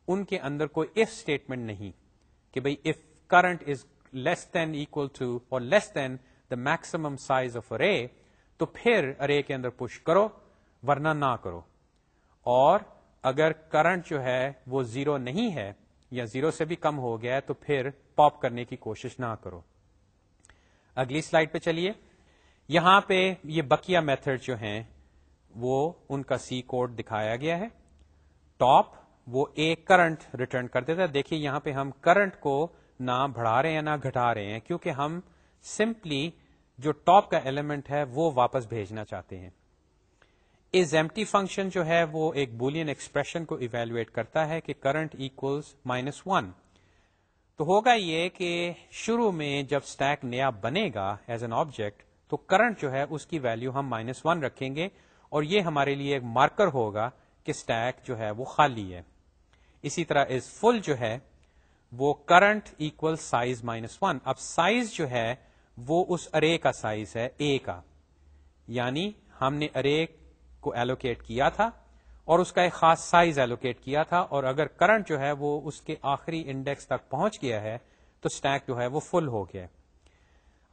ان کے اندر کوئی اف اسٹیٹمنٹ نہیں کہ بھئی if current is less than equal to or less than the maximum size of array تو پھر ارے کے اندر پش کرو ورنہ نہ کرو، اور اگر کرنٹ جو ہے وہ 0 نہیں ہے یا 0 سے بھی کم ہو گیا ہے تو پھر پاپ کرنے کی کوشش نہ کرو. اگلی سلائیڈ پہ چلیے. یہاں پہ یہ بقیہ میتھڈ جو ہیں وہ ان کا سی کوڈ دکھایا گیا ہے. ٹاپ وہ ایک کرنٹ ریٹرن کر دیتا ہے. دیکھیے یہاں پہ ہم کرنٹ کو نہ بڑھا رہے ہیں نہ گھٹا رہے ہیں کیونکہ ہم سمپلی جو ٹاپ کا ایلیمنٹ ہے وہ واپس بھیجنا چاہتے ہیں. از ایمٹی فنکشن جو ہے وہ ایک بولین ایکسپریشن کو ایویلویٹ کرتا ہے کہ کرنٹ ایکولز -1. تو ہوگا یہ کہ شروع میں جب اسٹیک نیا بنے گا ایز این آبجیکٹ تو کرنٹ جو ہے اس کی ویلیو ہم -1 رکھیں گے، اور یہ ہمارے لیے ایک مارکر ہوگا کہ اسٹیک جو ہے وہ خالی ہے. اسی طرح از فل جو ہے وہ کرنٹ ایکول سائز -1. اب سائز جو ہے وہ اس ارے کا سائز ہے اے کا، یعنی ہم نے ارے کو ایلوکیٹ کیا تھا اور اس کا ایک خاص سائز ایلوکیٹ کیا تھا، اور اگر کرنٹ جو ہے وہ اس کے آخری انڈیکس تک پہنچ گیا ہے تو اسٹیک جو ہے وہ فل ہو گیا ہے۔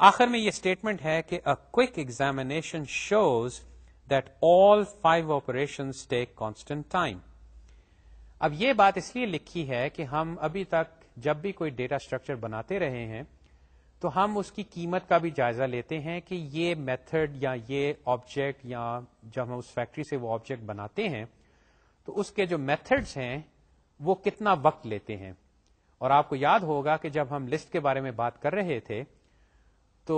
آخر میں یہ اسٹیٹمنٹ ہے کہ a quick examination shows that all 5 operations take constant time۔ اب یہ بات اس لیے لکھی ہے کہ ہم ابھی تک جب بھی کوئی ڈیٹا اسٹرکچر بناتے رہے ہیں تو ہم اس کی قیمت کا بھی جائزہ لیتے ہیں کہ یہ میتھڈ یا یہ آبجیکٹ، یا جب ہم اس فیکٹری سے وہ آبجیکٹ بناتے ہیں تو اس کے جو میتھڈز ہیں وہ کتنا وقت لیتے ہیں۔ اور آپ کو یاد ہوگا کہ جب ہم لسٹ کے بارے میں بات کر رہے تھے تو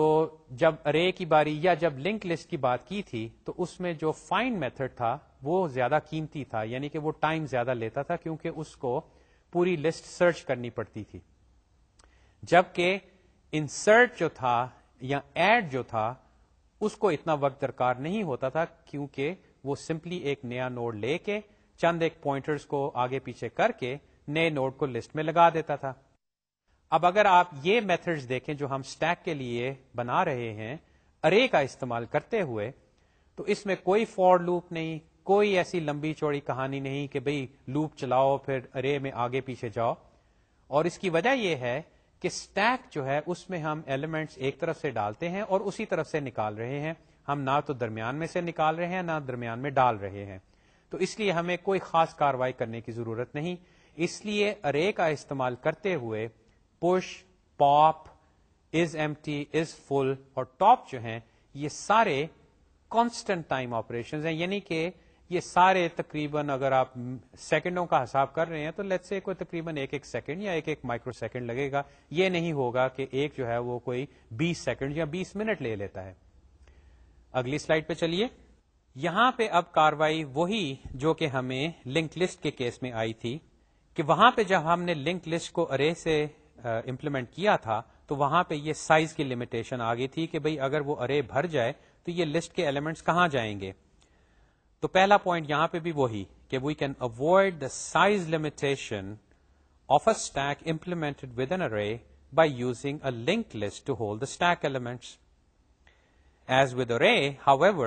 جب ارے کی باری یا جب لنک لسٹ کی بات کی تھی تو اس میں جو فائنڈ میتھڈ تھا وہ زیادہ قیمتی تھا، یعنی کہ وہ ٹائم زیادہ لیتا تھا کیونکہ اس کو پوری لسٹ سرچ کرنی پڑتی تھی، جبکہ انسرٹ جو تھا یا ایڈ جو تھا اس کو اتنا وقت درکار نہیں ہوتا تھا، کیونکہ وہ سمپلی ایک نیا نوڈ لے کے چند ایک پوائنٹرز کو آگے پیچھے کر کے نئے نوڈ کو لسٹ میں لگا دیتا تھا۔ اب اگر آپ یہ میتھڈز دیکھیں جو ہم اسٹیک کے لیے بنا رہے ہیں ارے کا استعمال کرتے ہوئے، تو اس میں کوئی فور لوپ نہیں، کوئی ایسی لمبی چوڑی کہانی نہیں کہ بھئی لوپ چلاؤ پھر ارے میں آگے پیچھے جاؤ۔ اور اس کی وجہ یہ ہے کہ اسٹیک جو ہے اس میں ہم ایلیمنٹس ایک طرف سے ڈالتے ہیں اور اسی طرف سے نکال رہے ہیں، ہم نہ تو درمیان میں سے نکال رہے ہیں نہ درمیان میں ڈال رہے ہیں، تو اس لیے ہمیں کوئی خاص کاروائی کرنے کی ضرورت نہیں۔ اس لیے ارے کا استعمال کرتے ہوئے پش، پاپ، از ایمٹی، از فل اور ٹاپ جو ہیں یہ سارے کانسٹنٹ ٹائم آپریشنز ہیں، یعنی کہ یہ سارے تقریباً اگر آپ سیکنڈوں کا حساب کر رہے ہیں تو لیٹس سے کوئی تقریباً ایک سیکنڈ یا ایک مائکرو سیکنڈ لگے گا، یہ نہیں ہوگا کہ ایک جو ہے وہ کوئی 20 سیکنڈ یا 20 منٹ لے لیتا ہے۔ اگلی سلائیڈ پہ چلیے۔ یہاں پہ اب کاروائی وہی جو کہ ہمیں لنک لسٹ کے کیس میں آئی تھی، کہ وہاں پہ جب ہم نے لنک لسٹ کو ارے سے امپلیمنٹ کیا تھا تو وہاں پہ یہ سائز کی لمیٹیشن آ گئی تھی کہ بھئی اگر وہ ارے بھر جائے تو یہ لسٹ کے ایلیمنٹس کہاں جائیں گے۔ تو پہلا پوائنٹ یہاں پہ بھی وہی کہ we can avoid the size limitation of a stack implemented with an array by using a link list to hold the stack elements. As with array, however,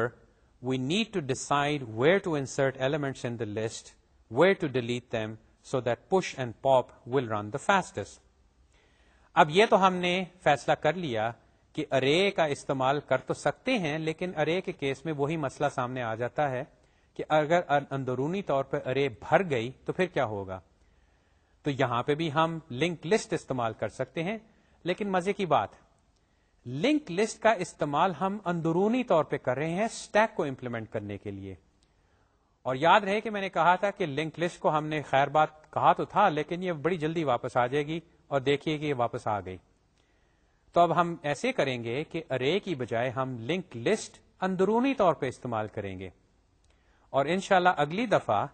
we need to decide where to insert elements in the list, where to delete them, so that push and pop will run the fastest. اب یہ تو ہم نے فیصلہ کر لیا کہ ارے کا استعمال کر تو سکتے ہیں، لیکن ارے کے کیس میں وہی مسئلہ سامنے آ جاتا ہے کہ اگر اندرونی طور پر ارے بھر گئی تو پھر کیا ہوگا۔ تو یہاں پہ بھی ہم لنک لسٹ استعمال کر سکتے ہیں، لیکن مزے کی بات لنک لسٹ کا استعمال ہم اندرونی طور پہ کر رہے ہیں اسٹیک کو امپلیمنٹ کرنے کے لیے۔ اور یاد رہے کہ میں نے کہا تھا کہ لنک لسٹ کو ہم نے خیر بات کہا تو تھا، لیکن یہ بڑی جلدی واپس آ جائے گی، اور دیکھیے کہ یہ واپس آ گئی۔ تو اب ہم ایسے کریں گے کہ ارے کی بجائے ہم لنک لسٹ اندرونی طور پہ استعمال کریں گے، اور انشاءاللہ اگلی دفعہ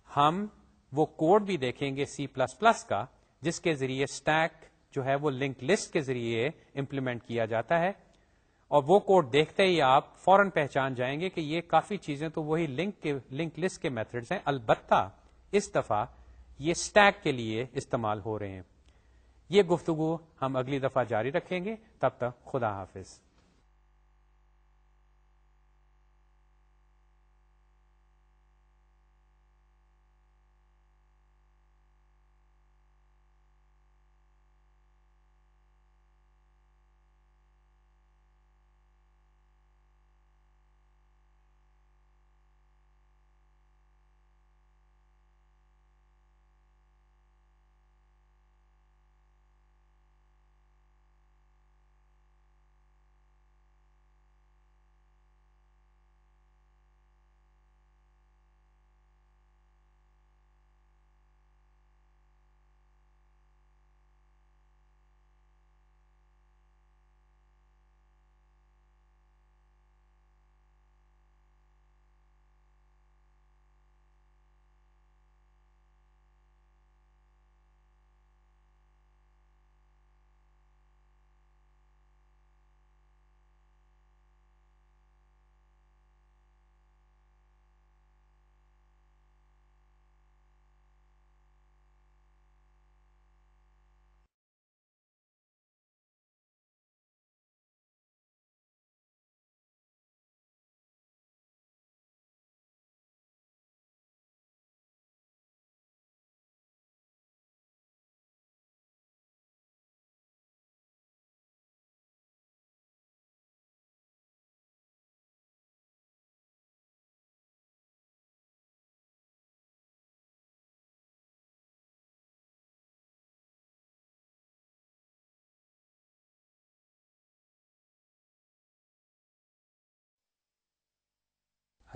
ہم وہ کوڈ بھی دیکھیں گے C++ کا جس کے ذریعے اسٹیک جو ہے وہ لنک لسٹ کے ذریعے امپلیمنٹ کیا جاتا ہے، اور وہ کوڈ دیکھتے ہی آپ فوراً پہچان جائیں گے کہ یہ کافی چیزیں تو وہی لنک لسٹ کے میتھڈز ہیں، البتہ اس دفعہ یہ اسٹیک کے لیے استعمال ہو رہے ہیں۔ یہ گفتگو ہم اگلی دفعہ جاری رکھیں گے، تب تک خدا حافظ۔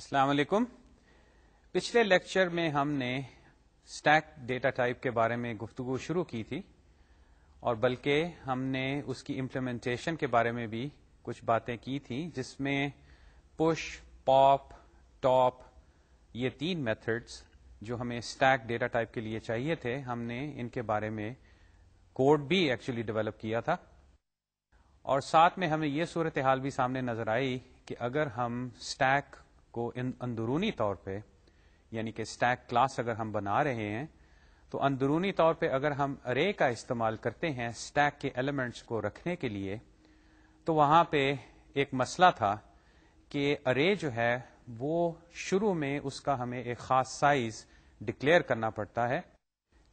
السلام علیکم. پچھلے لیکچر میں ہم نے اسٹیک ڈیٹا ٹائپ کے بارے میں گفتگو شروع کی تھی اور بلکہ ہم نے اس کی امپلیمنٹیشن کے بارے میں بھی کچھ باتیں کی تھیں، جس میں پش، پاپ، ٹاپ، یہ 3 میتھڈز جو ہمیں اسٹیک ڈیٹا ٹائپ کے لیے چاہیے تھے، ہم نے ان کے بارے میں کوڈ بھی ایکچولی ڈیولپ کیا تھا. اور ساتھ میں ہمیں یہ صورتحال بھی سامنے نظر آئی کہ اگر ہم اسٹیک کو اندرونی طور پہ، یعنی کہ اسٹیک کلاس اگر ہم بنا رہے ہیں، تو اندرونی طور پہ اگر ہم ارے کا استعمال کرتے ہیں اسٹیک کے ایلیمنٹس کو رکھنے کے لیے، تو وہاں پہ ایک مسئلہ تھا کہ ارے جو ہے وہ شروع میں اس کا ہمیں ایک خاص سائز ڈکلیئر کرنا پڑتا ہے،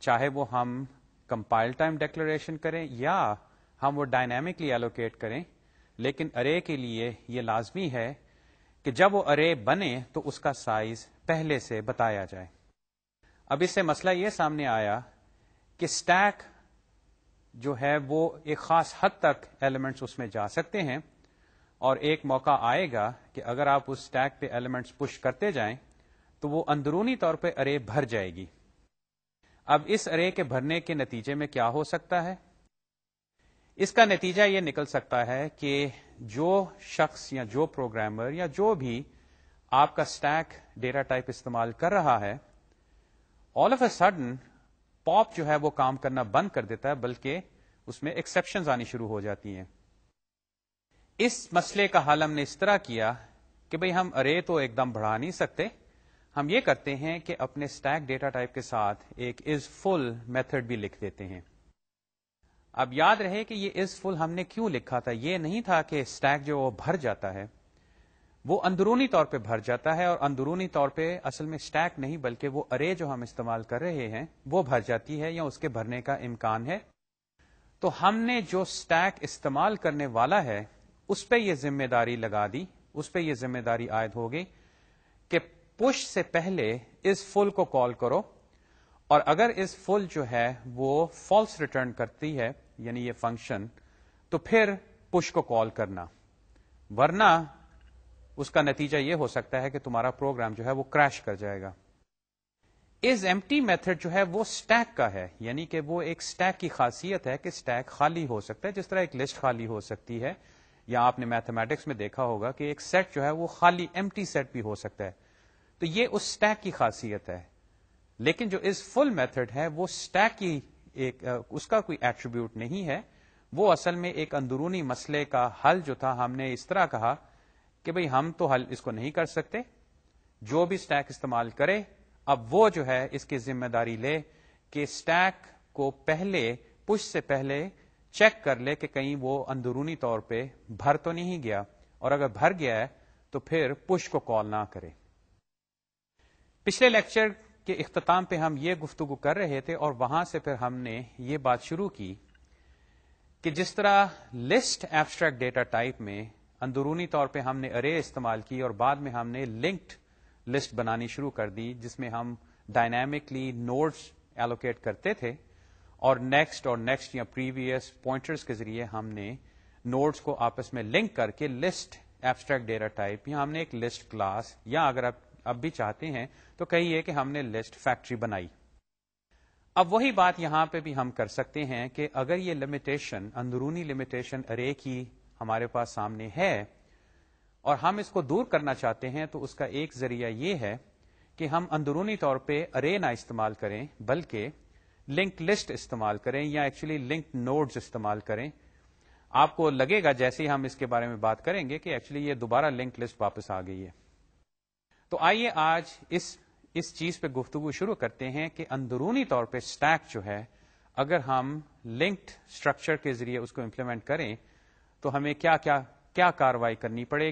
چاہے وہ ہم کمپائل ٹائم ڈیکلریشن کریں یا ہم وہ ڈائنامکلی ایلوکیٹ کریں، لیکن ارے کے لیے یہ لازمی ہے کہ جب وہ ارے بنے تو اس کا سائز پہلے سے بتایا جائے. اب اس سے مسئلہ یہ سامنے آیا کہ اسٹیک جو ہے وہ ایک خاص حد تک ایلیمنٹس اس میں جا سکتے ہیں، اور ایک موقع آئے گا کہ اگر آپ اس اسٹیک پہ ایلیمنٹس پش کرتے جائیں تو وہ اندرونی طور پہ ارے بھر جائے گی. اب اس ارے کے بھرنے کے نتیجے میں کیا ہو سکتا ہے؟ اس کا نتیجہ یہ نکل سکتا ہے کہ جو شخص یا جو پروگرامر یا جو بھی آپ کا اسٹیک ڈیٹا ٹائپ استعمال کر رہا ہے، آل آف اے سڈن پاپ جو ہے وہ کام کرنا بند کر دیتا ہے، بلکہ اس میں ایکسیپشنز آنی شروع ہو جاتی ہیں. اس مسئلے کا حل ہم نے اس طرح کیا کہ بھئی ہم ارے تو ایک دم بڑھا نہیں سکتے، ہم یہ کرتے ہیں کہ اپنے اسٹیک ڈیٹا ٹائپ کے ساتھ ایک از فل میتھڈ بھی لکھ دیتے ہیں. اب یاد رہے کہ یہ از فل ہم نے کیوں لکھا تھا. یہ نہیں تھا کہ اسٹیک جو وہ بھر جاتا ہے، وہ اندرونی طور پہ بھر جاتا ہے، اور اندرونی طور پہ اصل میں اسٹیک نہیں بلکہ وہ ارے جو ہم استعمال کر رہے ہیں وہ بھر جاتی ہے یا اس کے بھرنے کا امکان ہے. تو ہم نے جو اسٹیک استعمال کرنے والا ہے اس پہ یہ ذمہ داری لگا دی، اس پہ یہ ذمہ داری عائد ہوگی کہ پش سے پہلے از فل کو کال کرو، اور اگر از فل جو ہے وہ فالس ریٹرن کرتی ہے، یعنی یہ فنکشن، تو پھر پش کو کال کرنا، ورنہ اس کا نتیجہ یہ ہو سکتا ہے کہ تمہارا پروگرام جو ہے وہ کریش کر جائے گا. از ایمٹی میتھڈ جو ہے وہ اسٹیک کا ہے، یعنی کہ وہ ایک اسٹیک کی خاصیت ہے کہ اسٹیک خالی ہو سکتا ہے، جس طرح ایک لسٹ خالی ہو سکتی ہے، یا آپ نے میتھمیٹکس میں دیکھا ہوگا کہ ایک سیٹ جو ہے وہ خالی ایمٹی سیٹ بھی ہو سکتا ہے. تو یہ اس اسٹیک کی خاصیت ہے. لیکن جو از فل میتھڈ ہے وہ اسٹیک کی اس کا کوئی ایٹریبیوٹ نہیں ہے، وہ اصل میں ایک اندرونی مسئلے کا حل جو تھا. ہم نے اس طرح کہا کہ بھئی ہم تو حل اس کو نہیں کر سکتے، جو بھی اسٹیک استعمال کرے اب وہ جو ہے اس کی ذمہ داری لے کہ اسٹیک کو پہلے پش سے پہلے چیک کر لے کہ کہیں وہ اندرونی طور پہ بھر تو نہیں گیا، اور اگر بھر گیا ہے تو پھر پش کو کال نہ کرے. پچھلے لیکچر کے اختتام پہ ہم یہ گفتگو کر رہے تھے، اور وہاں سے پھر ہم نے یہ بات شروع کی کہ جس طرح لسٹ ایبسٹریکٹ ڈیٹا ٹائپ میں اندرونی طور پہ ہم نے ارے استعمال کی، اور بعد میں ہم نے لنکڈ لسٹ بنانی شروع کر دی جس میں ہم ڈائنامکلی نوڈز ایلوکیٹ کرتے تھے، اور نیکسٹ یا پریویس پوائنٹرز کے ذریعے ہم نے نوڈز کو آپس میں لنک کر کے لسٹ ایبسٹریکٹ ڈیٹا ٹائپ، یا ہم نے ایک لسٹ کلاس، یا اگر آپ اب بھی چاہتے ہیں تو کہیے کہ ہم نے لسٹ فیکٹری بنائی. اب وہی بات یہاں پہ بھی ہم کر سکتے ہیں کہ اگر یہ لمیٹیشن، اندرونی لمیٹیشن ارے کی ہمارے پاس سامنے ہے اور ہم اس کو دور کرنا چاہتے ہیں، تو اس کا ایک ذریعہ یہ ہے کہ ہم اندرونی طور پہ ارے نہ استعمال کریں بلکہ لنک لسٹ استعمال کریں، یا ایکچولی لنک نوڈز استعمال کریں. آپ کو لگے گا جیسے ہی ہم اس کے بارے میں بات کریں گے کہ ایکچولی یہ دوبارہ لنک لسٹ واپس آ گئی ہے. تو آئیے آج اس چیز پہ گفتگو شروع کرتے ہیں کہ اندرونی طور پہ اسٹیک جو ہے اگر ہم لنکڈ اسٹرکچر کے ذریعے اس کو امپلیمنٹ کریں تو ہمیں کیا کاروائی کرنی پڑے